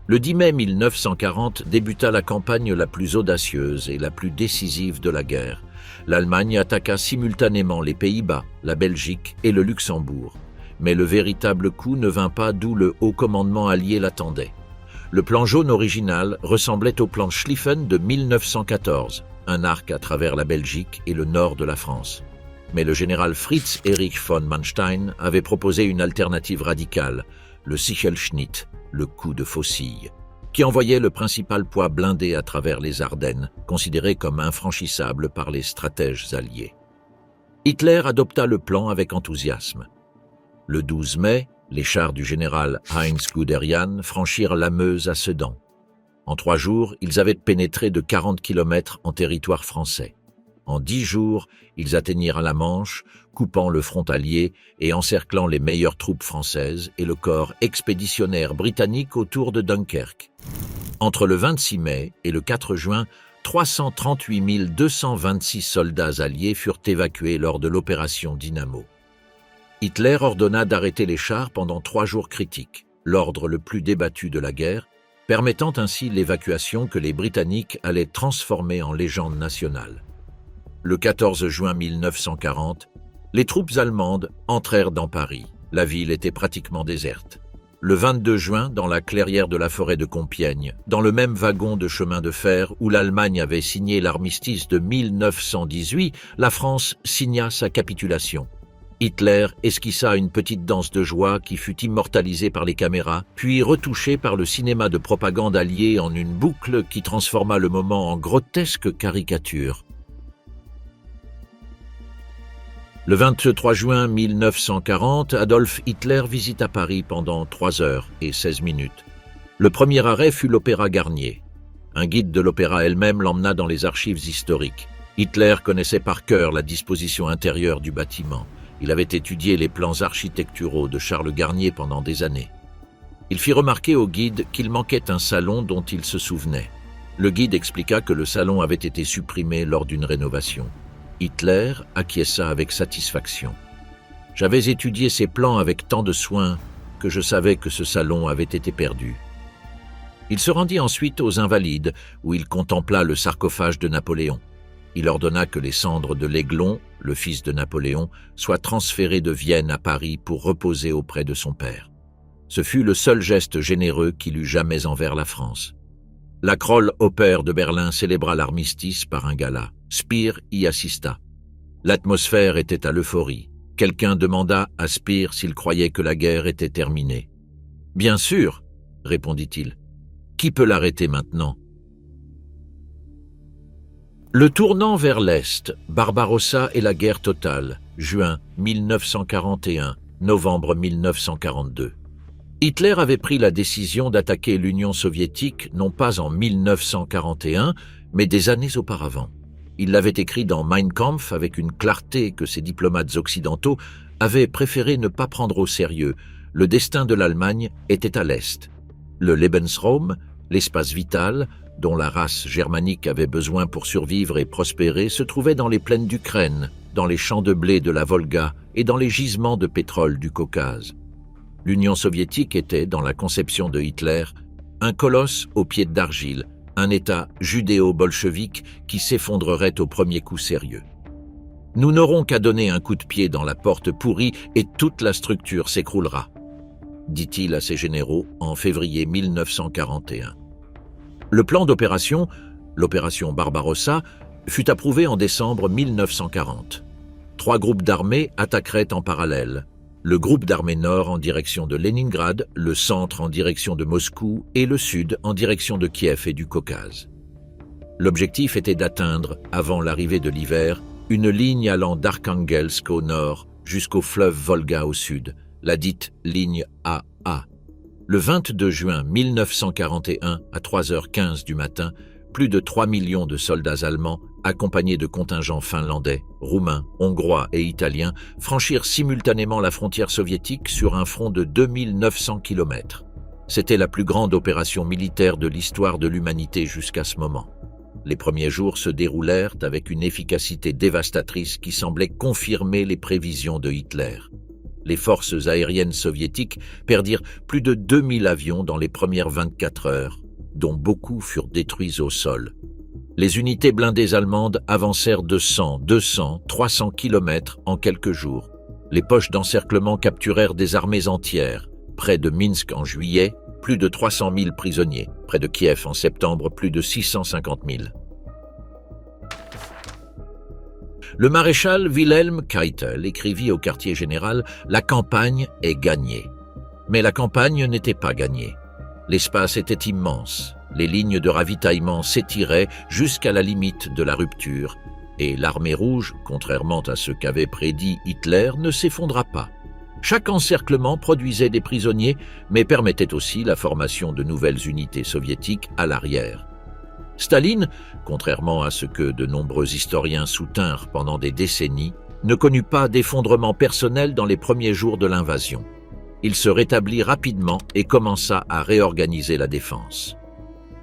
Le 10 mai 1940 débuta la campagne la plus audacieuse et la plus décisive de la guerre. L'Allemagne attaqua simultanément les Pays-Bas, la Belgique et le Luxembourg. Mais le véritable coup ne vint pas d'où le haut commandement allié l'attendait. Le plan jaune original ressemblait au plan Schlieffen de 1914, un arc à travers la Belgique et le nord de la France. Mais le général Fritz Erich von Manstein avait proposé une alternative radicale, le Sichelschnitt, le coup de faucille, qui envoyait le principal poids blindé à travers les Ardennes, considéré comme infranchissable par les stratèges alliés. Hitler adopta le plan avec enthousiasme. Le 12 mai, les chars du général Heinz Guderian franchirent la Meuse à Sedan. En 3 jours, ils avaient pénétré de 40 km en territoire français. En 10 jours, ils atteignirent la Manche, coupant le front allié et encerclant les meilleures troupes françaises et le corps expéditionnaire britannique autour de Dunkerque. Entre le 26 mai et le 4 juin, 338 226 soldats alliés furent évacués lors de l'opération Dynamo. Hitler ordonna d'arrêter les chars pendant 3 jours critiques, l'ordre le plus débattu de la guerre, permettant ainsi l'évacuation que les Britanniques allaient transformer en légende nationale. Le 14 juin 1940, les troupes allemandes entrèrent dans Paris. La ville était pratiquement déserte. Le 22 juin, dans la clairière de la forêt de Compiègne, dans le même wagon de chemin de fer où l'Allemagne avait signé l'armistice de 1918, la France signa sa capitulation. Hitler esquissa une petite danse de joie qui fut immortalisée par les caméras, puis retouchée par le cinéma de propagande allié en une boucle qui transforma le moment en grotesque caricature. Le 23 juin 1940, Adolf Hitler visita Paris pendant 3 heures et 16 minutes. Le premier arrêt fut l'Opéra Garnier. Un guide de l'opéra elle-même l'emmena dans les archives historiques. Hitler connaissait par cœur la disposition intérieure du bâtiment. Il avait étudié les plans architecturaux de Charles Garnier pendant des années. Il fit remarquer au guide qu'il manquait un salon dont il se souvenait. Le guide expliqua que le salon avait été supprimé lors d'une rénovation. Hitler acquiesça avec satisfaction. J'avais étudié ces plans avec tant de soin que je savais que ce salon avait été perdu. Il se rendit ensuite aux Invalides, où il contempla le sarcophage de Napoléon. Il ordonna que les cendres de l'Aiglon, le fils de Napoléon, soient transférées de Vienne à Paris pour reposer auprès de son père. Ce fut le seul geste généreux qu'il eut jamais envers la France. La Kroll-Oper de Berlin célébra l'armistice par un gala. Speer y assista. L'atmosphère était à l'euphorie. Quelqu'un demanda à Speer s'il croyait que la guerre était terminée. « Bien sûr », répondit-il. « Qui peut l'arrêter maintenant ?» Le tournant vers l'Est, Barbarossa et la guerre totale, juin 1941, novembre 1942. Hitler avait pris la décision d'attaquer l'Union soviétique non pas en 1941, mais des années auparavant. Il l'avait écrit dans Mein Kampf avec une clarté que ses diplomates occidentaux avaient préféré ne pas prendre au sérieux. Le destin de l'Allemagne était à l'Est. Le Lebensraum, l'espace vital, dont la race germanique avait besoin pour survivre et prospérer, se trouvait dans les plaines d'Ukraine, dans les champs de blé de la Volga et dans les gisements de pétrole du Caucase. L'Union soviétique était, dans la conception de Hitler, un colosse aux pieds d'argile, un État judéo-bolchevique qui s'effondrerait au premier coup sérieux. « Nous n'aurons qu'à donner un coup de pied dans la porte pourrie et toute la structure s'écroulera », dit-il à ses généraux en février 1941. Le plan d'opération, l'opération Barbarossa, fut approuvé en décembre 1940. 3 groupes d'armées attaqueraient en parallèle. Le groupe d'armées nord en direction de Leningrad, le centre en direction de Moscou et le sud en direction de Kiev et du Caucase. L'objectif était d'atteindre, avant l'arrivée de l'hiver, une ligne allant d'Arkhangelsk au nord jusqu'au fleuve Volga au sud, la dite ligne AA. Le 22 juin 1941, à 3h15 du matin, plus de 3 millions de soldats allemands, accompagnés de contingents finlandais, roumains, hongrois et italiens, franchirent simultanément la frontière soviétique sur un front de 2900 km. C'était la plus grande opération militaire de l'histoire de l'humanité jusqu'à ce moment. Les premiers jours se déroulèrent avec une efficacité dévastatrice qui semblait confirmer les prévisions de Hitler. Les forces aériennes soviétiques perdirent plus de 2000 avions dans les premières 24 heures, dont beaucoup furent détruits au sol. Les unités blindées allemandes avancèrent de 100, 200, 300 km en quelques jours. Les poches d'encerclement capturèrent des armées entières. Près de Minsk en juillet, plus de 300 000 prisonniers. Près de Kiev en septembre, plus de 650 000. Le maréchal Wilhelm Keitel écrivit au quartier général « La campagne est gagnée ». Mais la campagne n'était pas gagnée. L'espace était immense, les lignes de ravitaillement s'étiraient jusqu'à la limite de la rupture, et l'armée rouge, contrairement à ce qu'avait prédit Hitler, ne s'effondra pas. Chaque encerclement produisait des prisonniers, mais permettait aussi la formation de nouvelles unités soviétiques à l'arrière. Staline, contrairement à ce que de nombreux historiens soutinrent pendant des décennies, ne connut pas d'effondrement personnel dans les premiers jours de l'invasion. Il se rétablit rapidement et commença à réorganiser la défense.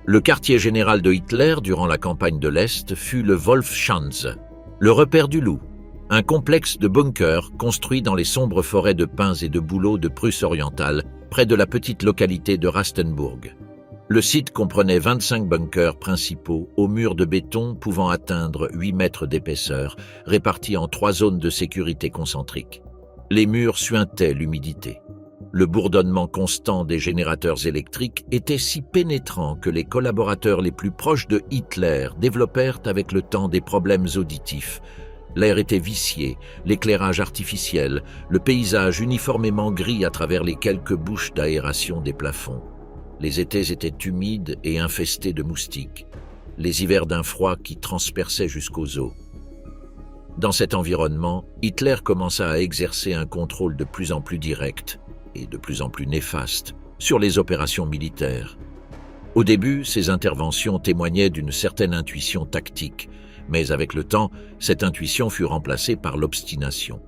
Le quartier général de Hitler durant la campagne de l'Est fut le Wolfschanze, le repère du loup, un complexe de bunkers construit dans les sombres forêts de pins et de bouleaux de Prusse orientale, près de la petite localité de Rastenburg. Le site comprenait 25 bunkers principaux aux murs de béton pouvant atteindre 8 mètres d'épaisseur, répartis en 3 zones de sécurité concentriques. Les murs suintaient l'humidité. Le bourdonnement constant des générateurs électriques était si pénétrant que les collaborateurs les plus proches de Hitler développèrent avec le temps des problèmes auditifs. L'air était vicié, l'éclairage artificiel, le paysage uniformément gris à travers les quelques bouches d'aération des plafonds. Les étés étaient humides et infestés de moustiques, les hivers d'un froid qui transperçait jusqu'aux os. Dans cet environnement, Hitler commença à exercer un contrôle de plus en plus direct et de plus en plus néfaste sur les opérations militaires. Au début, ces interventions témoignaient d'une certaine intuition tactique, mais avec le temps, cette intuition fut remplacée par l'obstination.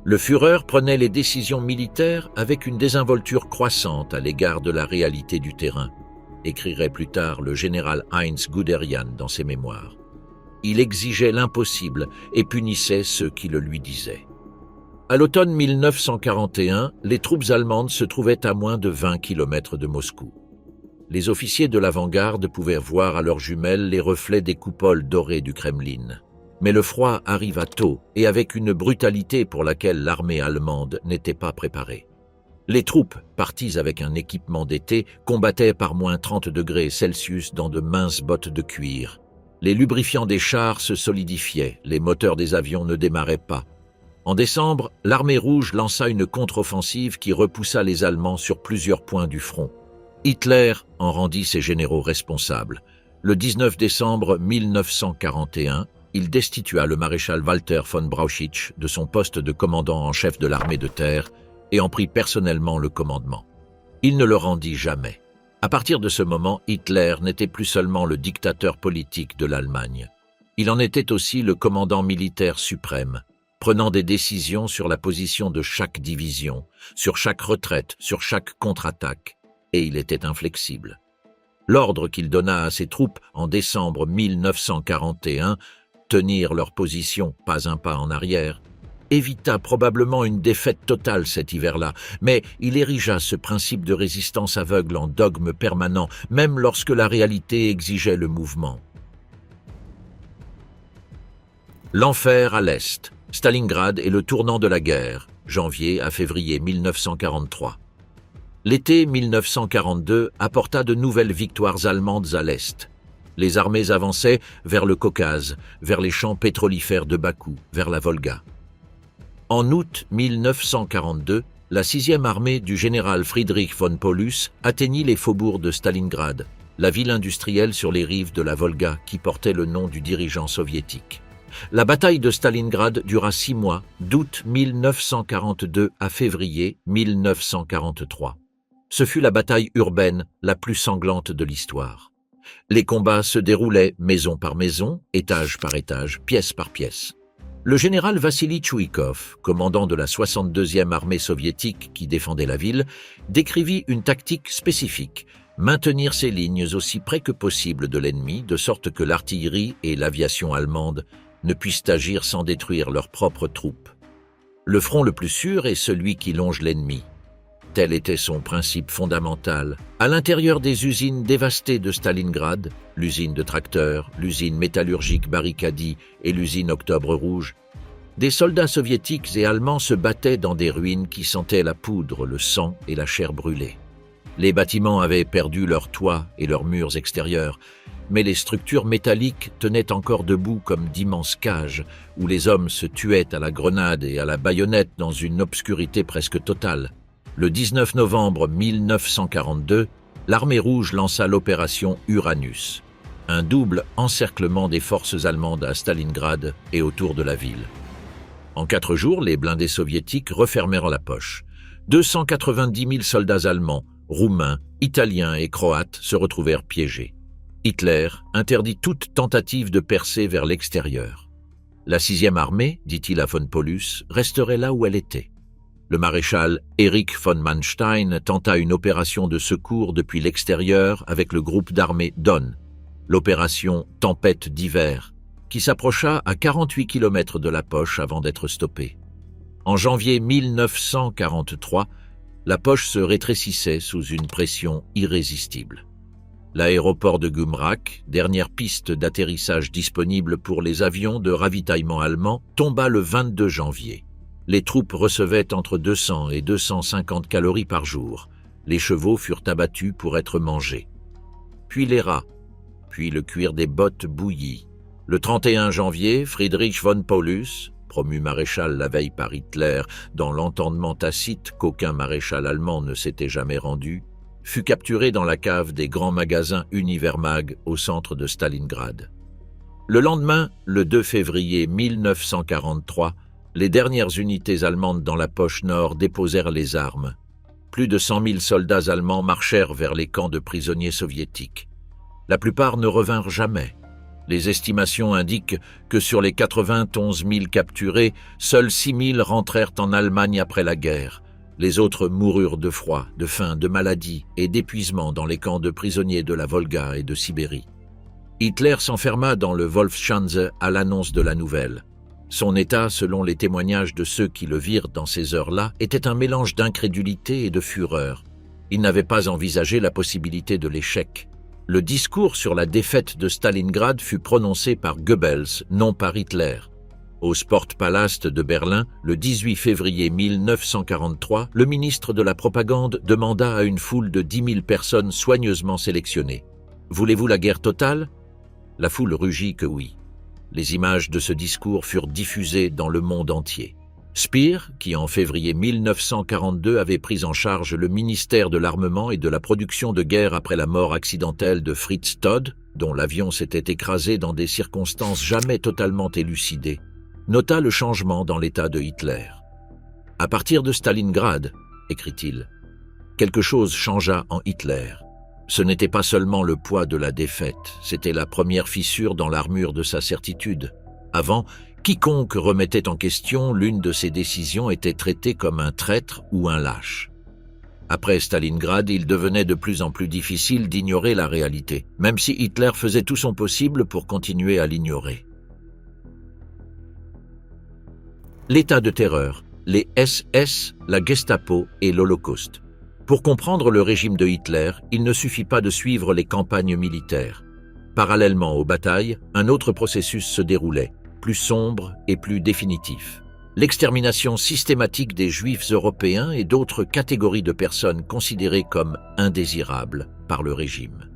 Le Führer prenait les décisions militaires avec une désinvolture croissante à l'égard de la réalité du terrain, écrirait plus tard le général Heinz Guderian dans ses mémoires. Il exigeait l'impossible et punissait ceux qui le lui disaient. À l'automne 1941, les troupes allemandes se trouvaient à moins de 20 km de Moscou. Les officiers de l'avant-garde pouvaient voir à leurs jumelles les reflets des coupoles dorées du Kremlin. Mais le froid arriva tôt et avec une brutalité pour laquelle l'armée allemande n'était pas préparée. Les troupes, parties avec un équipement d'été, combattaient par moins 30 degrés Celsius dans de minces bottes de cuir. Les lubrifiants des chars se solidifiaient, les moteurs des avions ne démarraient pas. En décembre, l'armée rouge lança une contre-offensive qui repoussa les Allemands sur plusieurs points du front. Hitler en rendit ses généraux responsables. Le 19 décembre 1941, il destitua le maréchal Walter von Brauchitsch de son poste de commandant en chef de l'armée de terre et en prit personnellement le commandement. Il ne le rendit jamais. À partir de ce moment, Hitler n'était plus seulement le dictateur politique de l'Allemagne. Il en était aussi le commandant militaire suprême, prenant des décisions sur la position de chaque division, sur chaque retraite, sur chaque contre-attaque, et il était inflexible. L'ordre qu'il donna à ses troupes en décembre 1941, tenir leur position pas un pas en arrière, évita probablement une défaite totale cet hiver-là, mais il érigea ce principe de résistance aveugle en dogme permanent, même lorsque la réalité exigeait le mouvement. L'enfer à l'Est, Stalingrad et le tournant de la guerre, janvier à février 1943. L'été 1942 apporta de nouvelles victoires allemandes à l'Est. Les armées avançaient vers le Caucase, vers les champs pétrolifères de Bakou, vers la Volga. En août 1942, la 6e armée du général Friedrich von Paulus atteignit les faubourgs de Stalingrad, la ville industrielle sur les rives de la Volga qui portait le nom du dirigeant soviétique. La bataille de Stalingrad dura 6 mois, d'août 1942 à février 1943. Ce fut la bataille urbaine la plus sanglante de l'histoire. Les combats se déroulaient maison par maison, étage par étage, pièce par pièce. Le général Vassili Tchouikov, commandant de la 62e armée soviétique qui défendait la ville, décrivit une tactique spécifique, maintenir ses lignes aussi près que possible de l'ennemi, de sorte que l'artillerie et l'aviation allemande ne puissent agir sans détruire leurs propres troupes. Le front le plus sûr est celui qui longe l'ennemi. Tel était son principe fondamental. À l'intérieur des usines dévastées de Stalingrad, l'usine de tracteurs, l'usine métallurgique Barikadi et l'usine Octobre Rouge, des soldats soviétiques et allemands se battaient dans des ruines qui sentaient la poudre, le sang et la chair brûlée. Les bâtiments avaient perdu leurs toits et leurs murs extérieurs, mais les structures métalliques tenaient encore debout comme d'immenses cages, où les hommes se tuaient à la grenade et à la baïonnette dans une obscurité presque totale. Le 19 novembre 1942, l'armée rouge lança l'opération Uranus, un double encerclement des forces allemandes à Stalingrad et autour de la ville. En 4 jours, les blindés soviétiques refermèrent la poche. 290 000 soldats allemands, roumains, italiens et croates se retrouvèrent piégés. Hitler interdit toute tentative de percer vers l'extérieur. La 6e armée, dit-il à von Paulus, resterait là où elle était. Le maréchal Erich von Manstein tenta une opération de secours depuis l'extérieur avec le groupe d'armées Don, l'opération Tempête d'hiver, qui s'approcha à 48 km de la poche avant d'être stoppée. En janvier 1943, la poche se rétrécissait sous une pression irrésistible. L'aéroport de Gumrak, dernière piste d'atterrissage disponible pour les avions de ravitaillement allemands, tomba le 22 janvier. Les troupes recevaient entre 200 et 250 calories par jour. Les chevaux furent abattus pour être mangés. Puis les rats, puis le cuir des bottes bouilli. Le 31 janvier, Friedrich von Paulus, promu maréchal la veille par Hitler dans l'entendement tacite qu'aucun maréchal allemand ne s'était jamais rendu, fut capturé dans la cave des grands magasins Univermag au centre de Stalingrad. Le lendemain, le 2 février 1943, les dernières unités allemandes dans la poche nord déposèrent les armes. Plus de 100 000 soldats allemands marchèrent vers les camps de prisonniers soviétiques. La plupart ne revinrent jamais. Les estimations indiquent que sur les 91 000 capturés, seuls 6 000 rentrèrent en Allemagne après la guerre. Les autres moururent de froid, de faim, de maladie et d'épuisement dans les camps de prisonniers de la Volga et de Sibérie. Hitler s'enferma dans le Wolfschanze à l'annonce de la nouvelle. Son état, selon les témoignages de ceux qui le virent dans ces heures-là, était un mélange d'incrédulité et de fureur. Il n'avait pas envisagé la possibilité de l'échec. Le discours sur la défaite de Stalingrad fut prononcé par Goebbels, non par Hitler. Au Sportpalast de Berlin, le 18 février 1943, le ministre de la Propagande demanda à une foule de 10 000 personnes soigneusement sélectionnées « Voulez-vous la guerre totale ?» La foule rugit que oui. Les images de ce discours furent diffusées dans le monde entier. Speer, qui en février 1942 avait pris en charge le ministère de l'Armement et de la production de guerre après la mort accidentelle de Fritz Todt, dont l'avion s'était écrasé dans des circonstances jamais totalement élucidées, nota le changement dans l'état de Hitler. « À partir de Stalingrad, écrit-il, quelque chose changea en Hitler. Ce n'était pas seulement le poids de la défaite, c'était la première fissure dans l'armure de sa certitude. Avant, quiconque remettait en question l'une de ses décisions était traité comme un traître ou un lâche. Après Stalingrad, il devenait de plus en plus difficile d'ignorer la réalité, même si Hitler faisait tout son possible pour continuer à l'ignorer. L'état de terreur, les SS, la Gestapo et l'Holocauste. Pour comprendre le régime de Hitler, il ne suffit pas de suivre les campagnes militaires. Parallèlement aux batailles, un autre processus se déroulait, plus sombre et plus définitif. L'extermination systématique des Juifs européens et d'autres catégories de personnes considérées comme indésirables par le régime.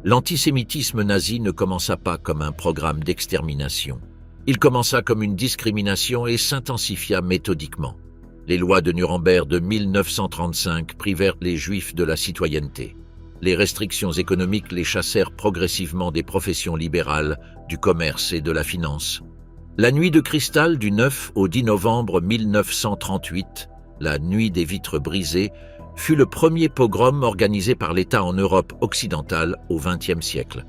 L'antisémitisme nazi ne commença pas comme un programme d'extermination. Il commença comme une discrimination et s'intensifia méthodiquement. Les lois de Nuremberg de 1935 privèrent les Juifs de la citoyenneté. Les restrictions économiques les chassèrent progressivement des professions libérales, du commerce et de la finance. La nuit de cristal du 9 au 10 novembre 1938, la nuit des vitres brisées, fut le premier pogrom organisé par l'État en Europe occidentale au XXe siècle.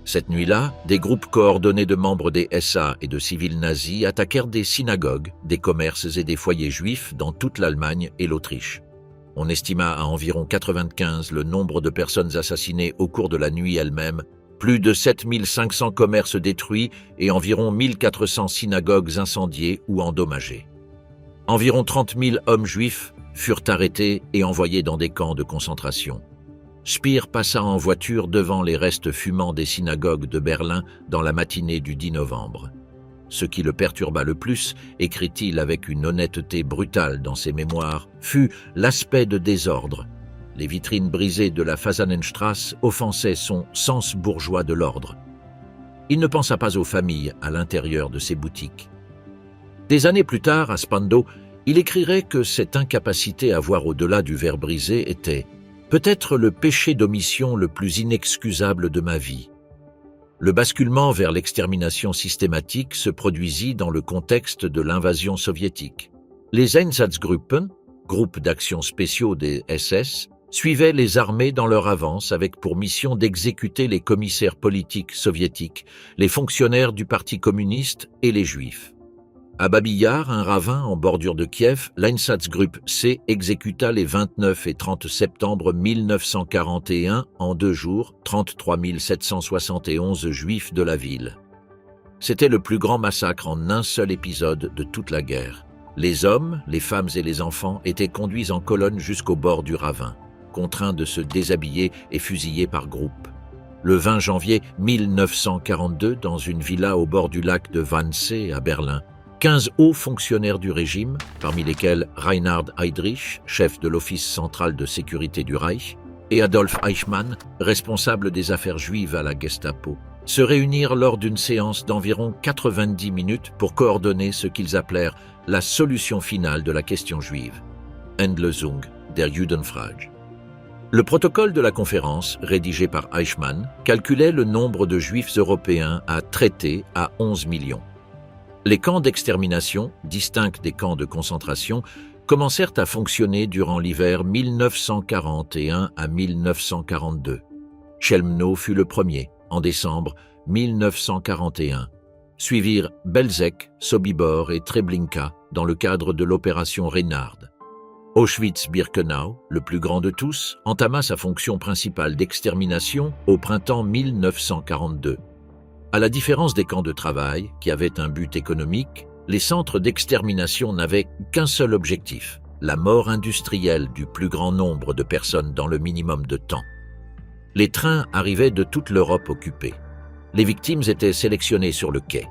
Cette nuit-là, des groupes coordonnés de membres des SA et de civils nazis attaquèrent des synagogues, des commerces et des foyers juifs dans toute l'Allemagne et l'Autriche. On estima à environ 95 le nombre de personnes assassinées au cours de la nuit elle-même, plus de 7500 commerces détruits et environ 1400 synagogues incendiées ou endommagées. Environ 30 000 hommes juifs furent arrêtés et envoyés dans des camps de concentration. Speer passa en voiture devant les restes fumants des synagogues de Berlin dans la matinée du 10 novembre. Ce qui le perturba le plus, écrit-il avec une honnêteté brutale dans ses mémoires, fut l'aspect de désordre. les vitrines brisées de la Fasanenstrasse offensaient son sens bourgeois de l'ordre. Il ne pensa pas aux familles à l'intérieur de ces boutiques. Des années plus tard, à Spandau, il écrirait que cette incapacité à voir au-delà du verre brisé était peut-être le péché d'omission le plus inexcusable de ma vie. Le basculement vers l'extermination systématique se produisit dans le contexte de l'invasion soviétique. Les Einsatzgruppen, groupes d'action spéciaux des SS, suivaient les armées dans leur avance avec pour mission d'exécuter les commissaires politiques soviétiques, les fonctionnaires du Parti communiste et les Juifs. À Babi Yar, un ravin en bordure de Kiev, l'Einsatzgruppe C exécuta les 29 et 30 septembre 1941 en 2 jours 33 771 Juifs de la ville. C'était le plus grand massacre en un seul épisode de toute la guerre. Les hommes, les femmes et les enfants étaient conduits en colonne jusqu'au bord du ravin, contraints de se déshabiller et fusillés par groupes. Le 20 janvier 1942, dans une villa au bord du lac de Wannsee à Berlin, 15 hauts fonctionnaires du régime, parmi lesquels Reinhard Heydrich, chef de l'Office central de sécurité du Reich, et Adolf Eichmann, responsable des affaires juives à la Gestapo, se réunirent lors d'une séance d'environ 90 minutes pour coordonner ce qu'ils appelèrent la solution finale de la question juive, Endlösung der Judenfrage. Le protocole de la conférence, rédigé par Eichmann, calculait le nombre de juifs européens à traiter à 11 millions. Les camps d'extermination, distincts des camps de concentration, commencèrent à fonctionner durant l'hiver 1941 à 1942. Chelmno fut le premier, en décembre 1941. Suivirent Belzec, Sobibor et Treblinka dans le cadre de l'opération Reinhard. Auschwitz-Birkenau, le plus grand de tous, entama sa fonction principale d'extermination au printemps 1942. À la différence des camps de travail, qui avaient un but économique, les centres d'extermination n'avaient qu'un seul objectif, la mort industrielle du plus grand nombre de personnes dans le minimum de temps. Les trains arrivaient de toute l'Europe occupée. Les victimes étaient sélectionnées sur le quai.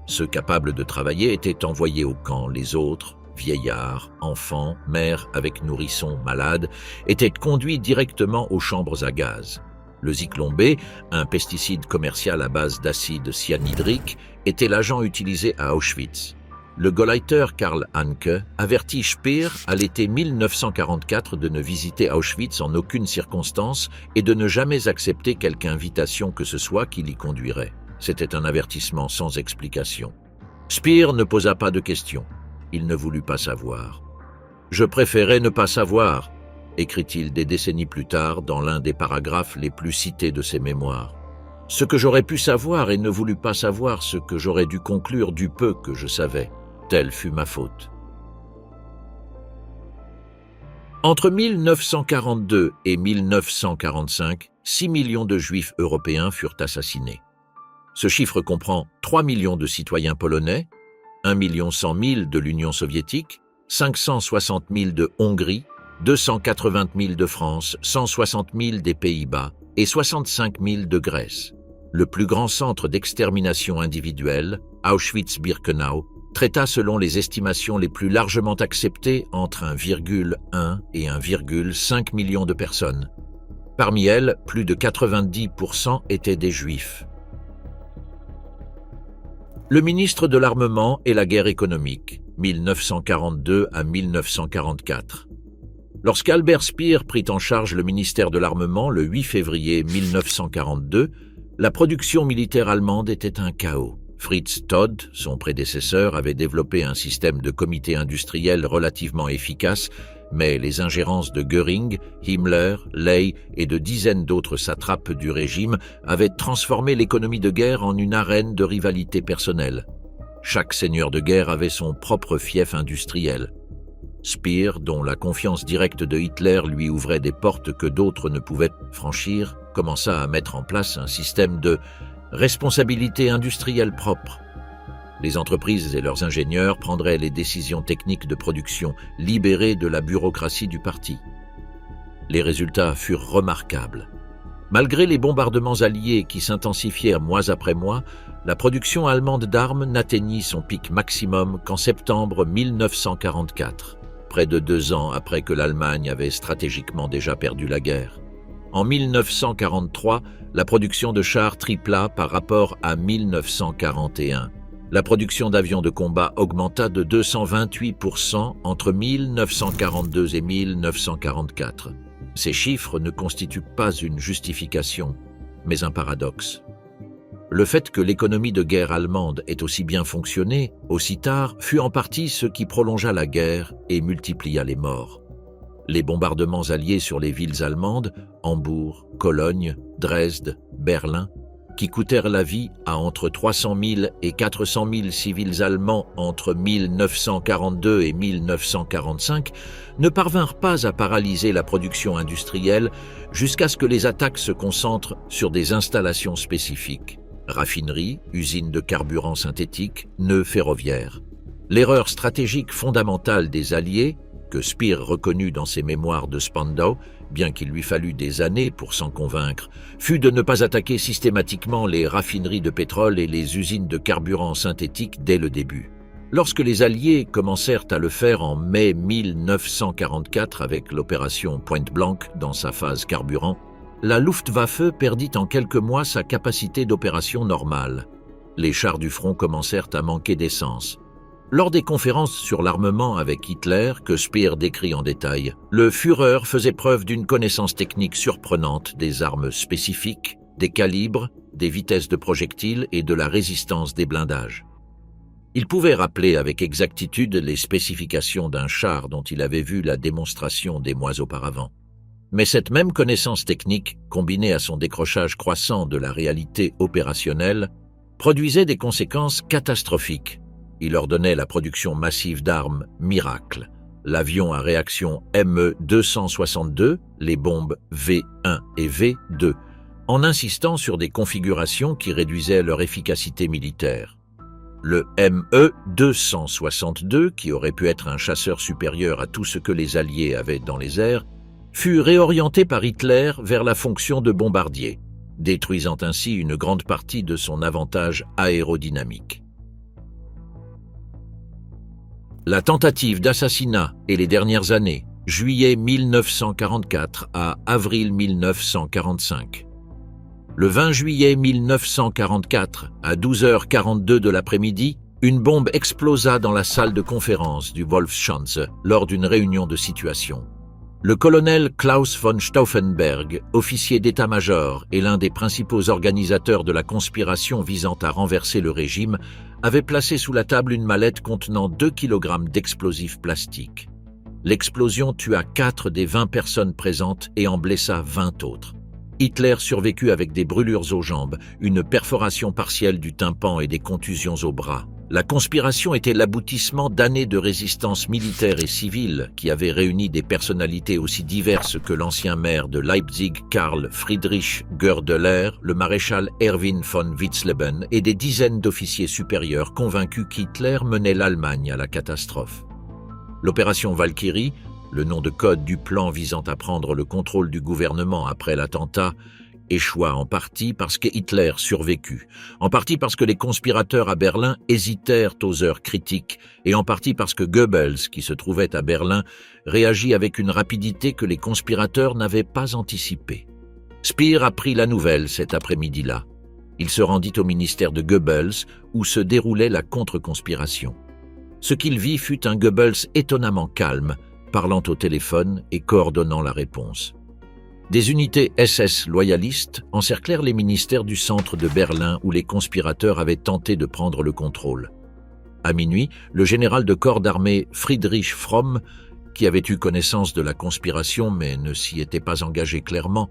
Ceux capables de travailler étaient envoyés au camp, les autres, vieillards, enfants, mères avec nourrissons malades, étaient conduits directement aux chambres à gaz. Le Zyklon B, un pesticide commercial à base d'acide cyanhydrique, était l'agent utilisé à Auschwitz. Le Gauleiter Karl Hanke avertit Speer à l'été 1944 de ne visiter Auschwitz en aucune circonstance et de ne jamais accepter quelque invitation que ce soit qui l'y conduirait. C'était un avertissement sans explication. Speer ne posa pas de questions. Il ne voulut pas savoir. « Je préférais ne pas savoir », écrit-il des décennies plus tard dans l'un des paragraphes les plus cités de ses mémoires. « Ce que j'aurais pu savoir et ne voulus pas savoir ce que j'aurais dû conclure du peu que je savais. Telle fut ma faute. » Entre 1942 et 1945, 6 millions de Juifs européens furent assassinés. Ce chiffre comprend 3 millions de citoyens polonais, 1 100 000 de l'Union soviétique, 560 000 de Hongrie, 280 000 de France, 160 000 des Pays-Bas et 65 000 de Grèce. Le plus grand centre d'extermination individuelle, Auschwitz-Birkenau, traita selon les estimations les plus largement acceptées entre 1,1 et 1,5 million de personnes. Parmi elles, plus de 90% étaient des Juifs. Le ministre de l'Armement et la guerre économique, 1942 à 1944. Lorsqu'Albert Speer prit en charge le ministère de l'Armement le 8 février 1942, la production militaire allemande était un chaos. Fritz Todt, son prédécesseur, avait développé un système de comité industriel relativement efficace, mais les ingérences de Göring, Himmler, Ley et de dizaines d'autres satrapes du régime avaient transformé l'économie de guerre en une arène de rivalité personnelle. Chaque seigneur de guerre avait son propre fief industriel. Speer, dont la confiance directe de Hitler lui ouvrait des portes que d'autres ne pouvaient franchir, commença à mettre en place un système de responsabilité industrielle propre. Les entreprises et leurs ingénieurs prendraient les décisions techniques de production, libérées de la bureaucratie du parti. Les résultats furent remarquables. Malgré les bombardements alliés qui s'intensifièrent mois après mois, la production allemande d'armes n'atteignit son pic maximum qu'en septembre 1944. près de 2 ans après que l'Allemagne avait stratégiquement déjà perdu la guerre. En 1943, la production de chars tripla par rapport à 1941. La production d'avions de combat augmenta de 228% entre 1942 et 1944. Ces chiffres ne constituent pas une justification, mais un paradoxe. Le fait que l'économie de guerre allemande ait aussi bien fonctionné, aussi tard, fut en partie ce qui prolongea la guerre et multiplia les morts. Les bombardements alliés sur les villes allemandes, Hambourg, Cologne, Dresde, Berlin, qui coûtèrent la vie à entre 300 000 et 400 000 civils allemands entre 1942 et 1945, ne parvinrent pas à paralyser la production industrielle jusqu'à ce que les attaques se concentrent sur des installations spécifiques. Raffineries, usines de carburant synthétique, nœuds ferroviaires. L'erreur stratégique fondamentale des Alliés, que Speer reconnut dans ses mémoires de Spandau, bien qu'il lui fallut des années pour s'en convaincre, fut de ne pas attaquer systématiquement les raffineries de pétrole et les usines de carburant synthétique dès le début. Lorsque les Alliés commencèrent à le faire en mai 1944 avec l'opération Point Blank dans sa phase carburant, la Luftwaffe perdit en quelques mois sa capacité d'opération normale. Les chars du front commencèrent à manquer d'essence. Lors des conférences sur l'armement avec Hitler, que Speer décrit en détail, le Führer faisait preuve d'une connaissance technique surprenante des armes spécifiques, des calibres, des vitesses de projectiles et de la résistance des blindages. Il pouvait rappeler avec exactitude les spécifications d'un char dont il avait vu la démonstration des mois auparavant. Mais cette même connaissance technique, combinée à son décrochage croissant de la réalité opérationnelle, produisait des conséquences catastrophiques. Il ordonnait la production massive d'armes Miracle, l'avion à réaction ME-262, les bombes V1 et V2, en insistant sur des configurations qui réduisaient leur efficacité militaire. Le ME-262, qui aurait pu être un chasseur supérieur à tout ce que les Alliés avaient dans les airs, fut réorienté par Hitler vers la fonction de bombardier, détruisant ainsi une grande partie de son avantage aérodynamique. La tentative d'assassinat et les dernières années, juillet 1944 à avril 1945. Le 20 juillet 1944, à 12h42 de l'après-midi, une bombe explosa dans la salle de conférence du Wolfschanze lors d'une réunion de situation. Le colonel Klaus von Stauffenberg, officier d'état-major et l'un des principaux organisateurs de la conspiration visant à renverser le régime, avait placé sous la table une mallette contenant 2 kg d'explosifs plastiques. L'explosion tua 4 des 20 personnes présentes et en blessa 20 autres. Hitler survécut avec des brûlures aux jambes, une perforation partielle du tympan et des contusions aux bras. La conspiration était l'aboutissement d'années de résistance militaire et civile qui avaient réuni des personnalités aussi diverses que l'ancien maire de Leipzig Karl Friedrich Goerdeler, le maréchal Erwin von Witzleben et des dizaines d'officiers supérieurs convaincus qu'Hitler menait l'Allemagne à la catastrophe. L'opération Valkyrie, le nom de code du plan visant à prendre le contrôle du gouvernement après l'attentat, échoua en partie parce que Hitler survécut, en partie parce que les conspirateurs à Berlin hésitèrent aux heures critiques, et en partie parce que Goebbels, qui se trouvait à Berlin, réagit avec une rapidité que les conspirateurs n'avaient pas anticipée. Speer apprit la nouvelle cet après-midi-là. Il se rendit au ministère de Goebbels, où se déroulait la contre-conspiration. Ce qu'il vit fut un Goebbels étonnamment calme, parlant au téléphone et coordonnant la réponse. Des unités SS loyalistes encerclèrent les ministères du centre de Berlin où les conspirateurs avaient tenté de prendre le contrôle. À minuit, le général de corps d'armée Friedrich Fromm, qui avait eu connaissance de la conspiration mais ne s'y était pas engagé clairement,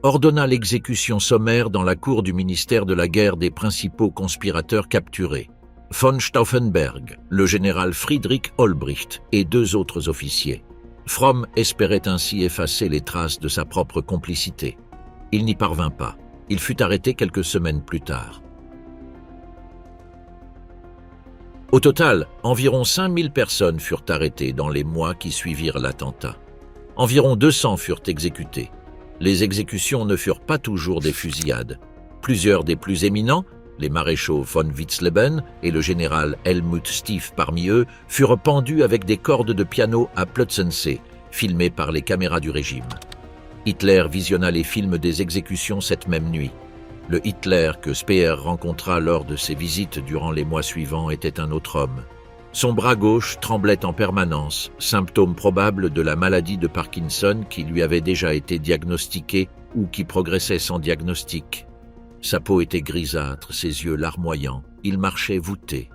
ordonna l'exécution sommaire dans la cour du ministère de la guerre des principaux conspirateurs capturés, von Stauffenberg, le général Friedrich Olbricht et 2 autres officiers. Fromm espérait ainsi effacer les traces de sa propre complicité. Il n'y parvint pas. Il fut arrêté quelques semaines plus tard. Au total, environ 5000 personnes furent arrêtées dans les mois qui suivirent l'attentat. Environ 200 furent exécutées. Les exécutions ne furent pas toujours des fusillades. Plusieurs des plus éminents, Les maréchaux von Witzleben et le général Helmut Stief parmi eux furent pendus avec des cordes de piano à Plötzensee, filmés par les caméras du régime. Hitler visionna les films des exécutions cette même nuit. Le Hitler que Speer rencontra lors de ses visites durant les mois suivants était un autre homme. Son bras gauche tremblait en permanence, symptôme probable de la maladie de Parkinson qui lui avait déjà été diagnostiquée ou qui progressait sans diagnostic. Sa peau était grisâtre, ses yeux larmoyants, il marchait voûté.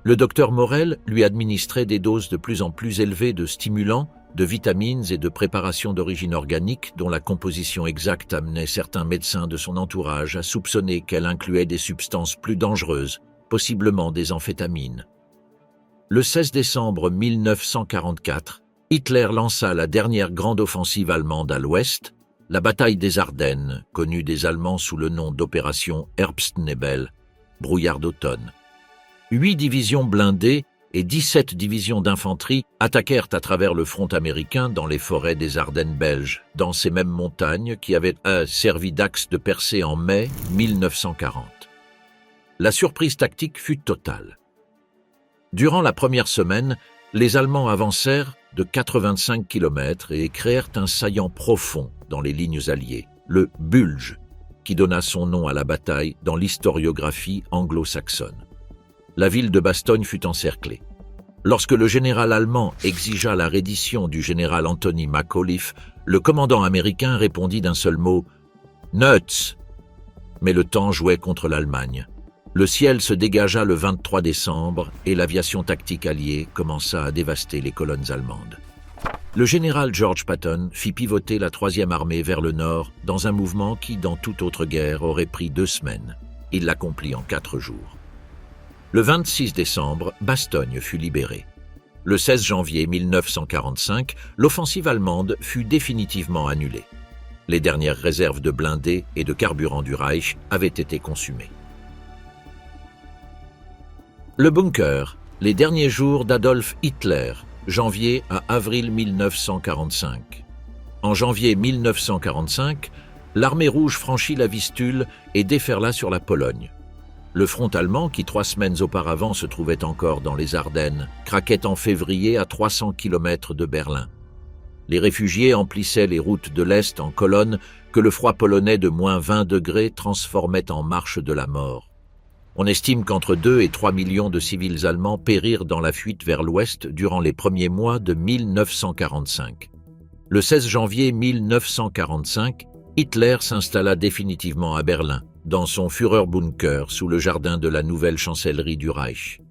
Le docteur Morel lui administrait des doses de plus en plus élevées de stimulants, de vitamines et de préparations d'origine organique dont la composition exacte amenait certains médecins de son entourage à soupçonner qu'elle incluait des substances plus dangereuses, possiblement des amphétamines. Le 16 décembre 1944, Hitler lança la dernière grande offensive allemande à l'ouest, la bataille des Ardennes, connue des Allemands sous le nom d'opération Herbstnebel, brouillard d'automne. 8 divisions blindées et 17 divisions d'infanterie attaquèrent à travers le front américain dans les forêts des Ardennes belges, dans ces mêmes montagnes qui avaient servi d'axe de percée en mai 1940. La surprise tactique fut totale. Durant la première semaine, les Allemands avancèrent de 85 km et créèrent un saillant profond dans les lignes alliées, le Bulge, qui donna son nom à la bataille dans l'historiographie anglo-saxonne. La ville de Bastogne fut encerclée. Lorsque le général allemand exigea la reddition du général Anthony McAuliffe, le commandant américain répondit d'un seul mot « Nuts !» Mais le temps jouait contre l'Allemagne. Le ciel se dégagea le 23 décembre et l'aviation tactique alliée commença à dévaster les colonnes allemandes. Le général George Patton fit pivoter la 3e armée vers le nord dans un mouvement qui, dans toute autre guerre, aurait pris 2 semaines. Il l'accomplit en 4 jours. Le 26 décembre, Bastogne fut libérée. Le 16 janvier 1945, l'offensive allemande fut définitivement annulée. Les dernières réserves de blindés et de carburant du Reich avaient été consumées. Le bunker, les derniers jours d'Adolf Hitler, janvier à avril 1945. En janvier 1945, l'armée rouge franchit la Vistule et déferla sur la Pologne. Le front allemand, qui 3 semaines auparavant se trouvait encore dans les Ardennes, craquait en février à 300 km de Berlin. Les réfugiés emplissaient les routes de l'Est en colonnes que le froid polonais de moins 20 degrés transformait en marche de la mort. On estime qu'entre 2 et 3 millions de civils allemands périrent dans la fuite vers l'ouest durant les premiers mois de 1945. Le 16 janvier 1945, Hitler s'installa définitivement à Berlin, dans son Führerbunker sous le jardin de la nouvelle chancellerie du Reich.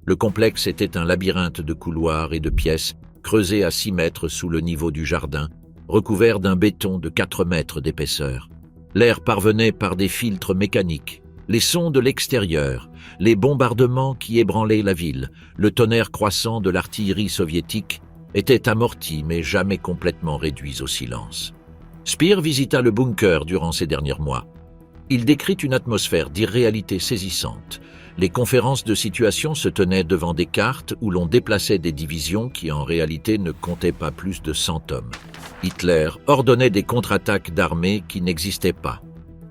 Le complexe était un labyrinthe de couloirs et de pièces creusés à 6 mètres sous le niveau du jardin, recouvert d'un béton de 4 mètres d'épaisseur. L'air parvenait par des filtres mécaniques. Les sons de l'extérieur, les bombardements qui ébranlaient la ville, le tonnerre croissant de l'artillerie soviétique étaient amortis mais jamais complètement réduits au silence. Speer visita le bunker durant ces derniers mois. Il décrit une atmosphère d'irréalité saisissante. Les conférences de situation se tenaient devant des cartes où l'on déplaçait des divisions qui en réalité ne comptaient pas plus de 100 hommes. Hitler ordonnait des contre-attaques d'armées qui n'existaient pas.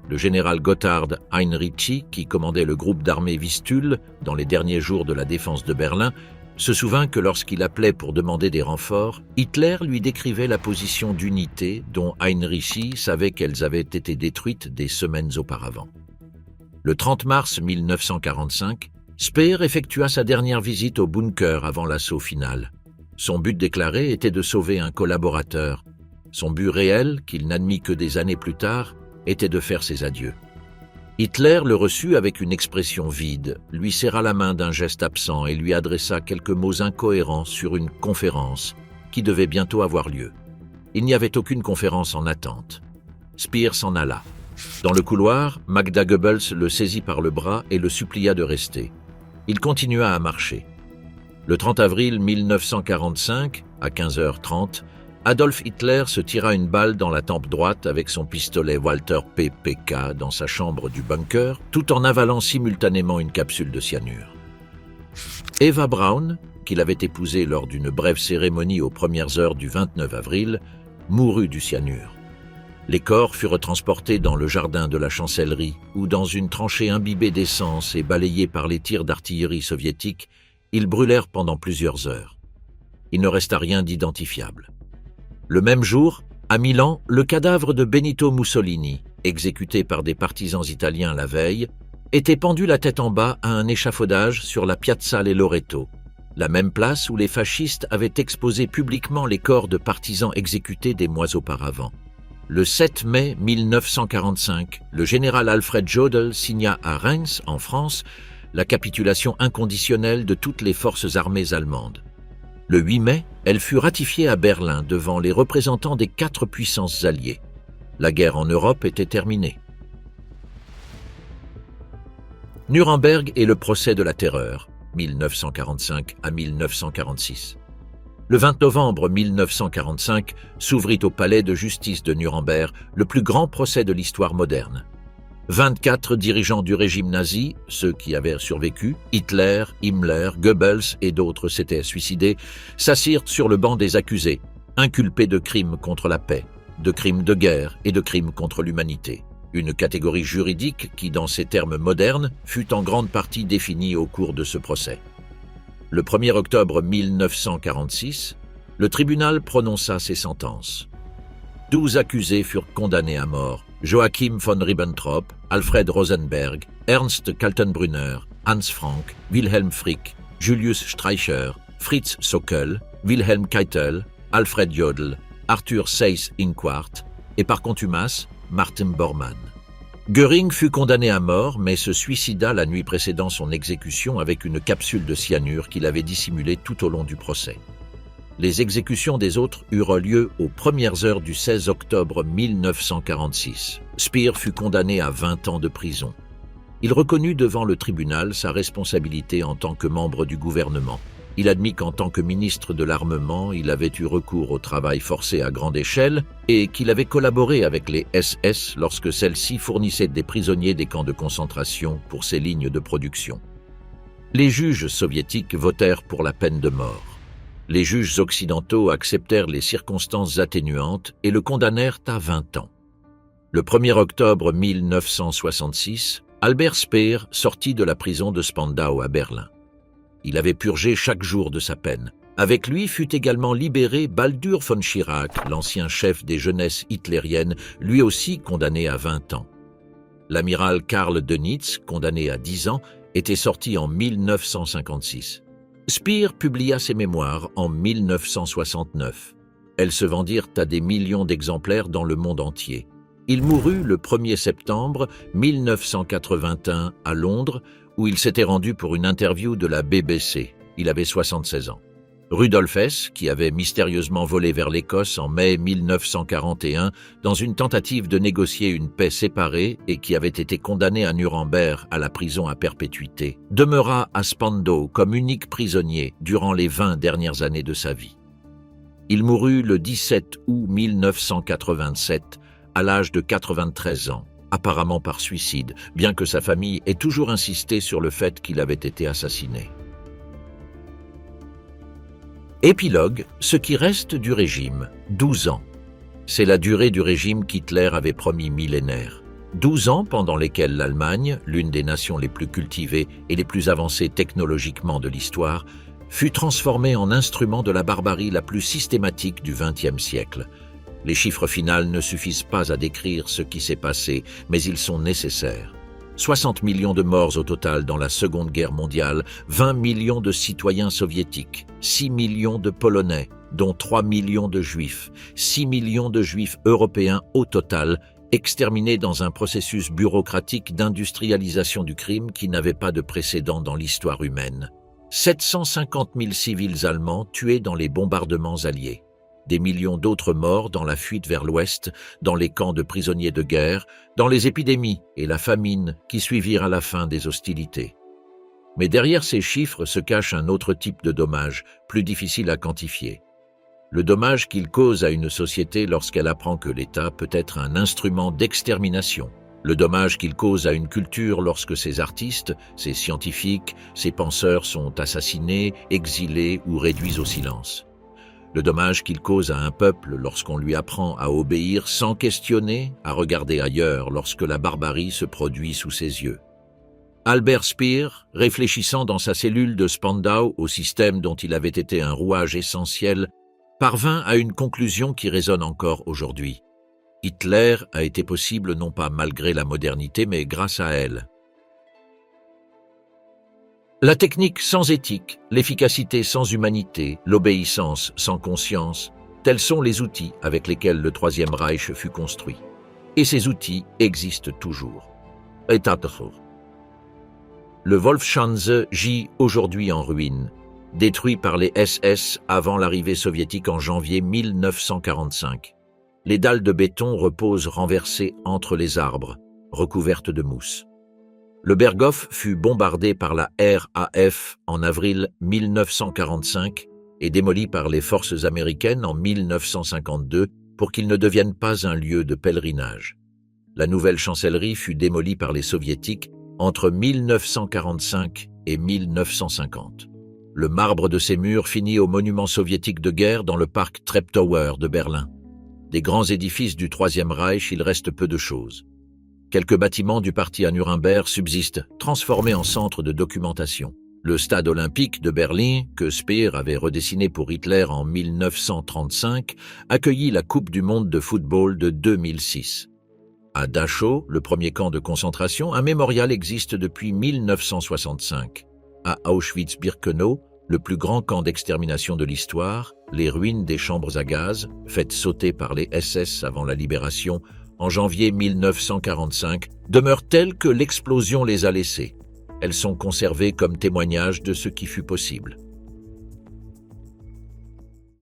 Le général Gotthard Heinrici, qui commandait le groupe d'armées Vistule dans les derniers jours de la défense de Berlin, se souvint que lorsqu'il appelait pour demander des renforts, Hitler lui décrivait la position d'unités dont Heinrici savait qu'elles avaient été détruites des semaines auparavant. Le 30 mars 1945, Speer effectua sa dernière visite au bunker avant l'assaut final. Son but déclaré était de sauver un collaborateur. Son but réel, qu'il n'admit que des années plus tard, était de faire ses adieux. Hitler le reçut avec une expression vide, lui serra la main d'un geste absent et lui adressa quelques mots incohérents sur une conférence qui devait bientôt avoir lieu. Il n'y avait aucune conférence en attente. Speer s'en alla. Dans le couloir, Magda Goebbels le saisit par le bras et le supplia de rester. Il continua à marcher. Le 30 avril 1945, à 15h30, Adolf Hitler se tira une balle dans la tempe droite avec son pistolet Walter PPK dans sa chambre du bunker, tout en avalant simultanément une capsule de cyanure. Eva Braun, qu'il avait épousée lors d'une brève cérémonie aux premières heures du 29 avril, mourut du cyanure. Les corps furent transportés dans le jardin de la chancellerie, où dans une tranchée imbibée d'essence et balayée par les tirs d'artillerie soviétiques, ils brûlèrent pendant plusieurs heures. Il ne resta rien d'identifiable. Le même jour, à Milan, le cadavre de Benito Mussolini, exécuté par des partisans italiens la veille, était pendu la tête en bas à un échafaudage sur la Piazzale Loreto, la même place où les fascistes avaient exposé publiquement les corps de partisans exécutés des mois auparavant. Le 7 mai 1945, le général Alfred Jodl signa à Reims, en France, la capitulation inconditionnelle de toutes les forces armées allemandes. Le 8 mai, elle fut ratifiée à Berlin devant les représentants des 4 puissances alliées. La guerre en Europe était terminée. Nuremberg et le procès de la terreur, 1945 à 1946. Le 20 novembre 1945 s'ouvrit au palais de justice de Nuremberg le plus grand procès de l'histoire moderne. 24 dirigeants du régime nazi, ceux qui avaient survécu, Hitler, Himmler, Goebbels et d'autres s'étaient suicidés, s'assirent sur le banc des accusés, inculpés de crimes contre la paix, de crimes de guerre et de crimes contre l'humanité. Une catégorie juridique qui, dans ses termes modernes, fut en grande partie définie au cours de ce procès. Le 1er octobre 1946, le tribunal prononça ses sentences. 12 accusés furent condamnés à mort: Joachim von Ribbentrop, Alfred Rosenberg, Ernst Kaltenbrunner, Hans Frank, Wilhelm Frick, Julius Streicher, Fritz Sockel, Wilhelm Keitel, Alfred Jodl, Arthur Seyss-Inquart et par contumace, Martin Bormann. Göring fut condamné à mort, mais se suicida la nuit précédant son exécution avec une capsule de cyanure qu'il avait dissimulée tout au long du procès. Les exécutions des autres eurent lieu aux premières heures du 16 octobre 1946. Speer fut condamné à 20 ans de prison. Il reconnut devant le tribunal sa responsabilité en tant que membre du gouvernement. Il admit qu'en tant que ministre de l'Armement, il avait eu recours au travail forcé à grande échelle et qu'il avait collaboré avec les SS lorsque celles-ci fournissaient des prisonniers des camps de concentration pour ses lignes de production. Les juges soviétiques votèrent pour la peine de mort. Les juges occidentaux acceptèrent les circonstances atténuantes et le condamnèrent à 20 ans. Le 1er octobre 1966, Albert Speer sortit de la prison de Spandau à Berlin. Il avait purgé chaque jour de sa peine. Avec lui fut également libéré Baldur von Schirach, l'ancien chef des jeunesses hitlériennes, lui aussi condamné à 20 ans. L'amiral Karl Dönitz, condamné à 10 ans, était sorti en 1956. Speer publia ses mémoires en 1969. Elles se vendirent à des millions d'exemplaires dans le monde entier. Il mourut le 1er septembre 1981 à Londres, où il s'était rendu pour une interview de la BBC. Il avait 76 ans. Rudolf Hess, qui avait mystérieusement volé vers l'Écosse en mai 1941 dans une tentative de négocier une paix séparée et qui avait été condamné à Nuremberg à la prison à perpétuité, demeura à Spandau comme unique prisonnier durant les 20 dernières années de sa vie. Il mourut le 17 août 1987 à l'âge de 93 ans. Apparemment par suicide, bien que sa famille ait toujours insisté sur le fait qu'il avait été assassiné. Épilogue, ce qui reste du régime, 12 ans. C'est la durée du régime qu'Hitler avait promis millénaire. 12 ans pendant lesquels l'Allemagne, l'une des nations les plus cultivées et les plus avancées technologiquement de l'histoire, fut transformée en instrument de la barbarie la plus systématique du XXe siècle. Les chiffres finaux ne suffisent pas à décrire ce qui s'est passé, mais ils sont nécessaires. 60 millions de morts au total dans la Seconde Guerre mondiale, 20 millions de citoyens soviétiques, 6 millions de Polonais, dont 3 millions de Juifs, 6 millions de Juifs européens au total, exterminés dans un processus bureaucratique d'industrialisation du crime qui n'avait pas de précédent dans l'histoire humaine. 750 000 civils allemands tués dans les bombardements alliés. Des millions d'autres morts dans la fuite vers l'Ouest, dans les camps de prisonniers de guerre, dans les épidémies et la famine qui suivirent à la fin des hostilités. Mais derrière ces chiffres se cache un autre type de dommage, plus difficile à quantifier. Le dommage qu'il cause à une société lorsqu'elle apprend que l'État peut être un instrument d'extermination. Le dommage qu'il cause à une culture lorsque ses artistes, ses scientifiques, ses penseurs sont assassinés, exilés ou réduits au silence. Le dommage qu'il cause à un peuple lorsqu'on lui apprend à obéir sans questionner, à regarder ailleurs lorsque la barbarie se produit sous ses yeux. Albert Speer, réfléchissant dans sa cellule de Spandau au système dont il avait été un rouage essentiel, parvint à une conclusion qui résonne encore aujourd'hui. Hitler a été possible non pas malgré la modernité, mais grâce à elle. La technique sans éthique, l'efficacité sans humanité, l'obéissance sans conscience, tels sont les outils avec lesquels le Troisième Reich fut construit. Et ces outils existent toujours. Le Wolfschanze gît aujourd'hui en ruine, détruit par les SS avant l'arrivée soviétique en janvier 1945. Les dalles de béton reposent renversées entre les arbres, recouvertes de mousse. Le Berghof fut bombardé par la RAF en avril 1945 et démoli par les forces américaines en 1952 pour qu'il ne devienne pas un lieu de pèlerinage. La nouvelle chancellerie fut démolie par les soviétiques entre 1945 et 1950. Le marbre de ces murs finit au monument soviétique de guerre dans le parc Treptower de Berlin. Des grands édifices du Troisième Reich, il reste peu de choses. Quelques bâtiments du parti à Nuremberg subsistent, transformés en centre de documentation. Le stade olympique de Berlin, que Speer avait redessiné pour Hitler en 1935, accueillit la Coupe du monde de football de 2006. À Dachau, le premier camp de concentration, un mémorial existe depuis 1965. À Auschwitz-Birkenau, le plus grand camp d'extermination de l'histoire, les ruines des chambres à gaz, faites sauter par les SS avant la libération, en janvier 1945, demeurent telles que l'explosion les a laissées. Elles sont conservées comme témoignage de ce qui fut possible.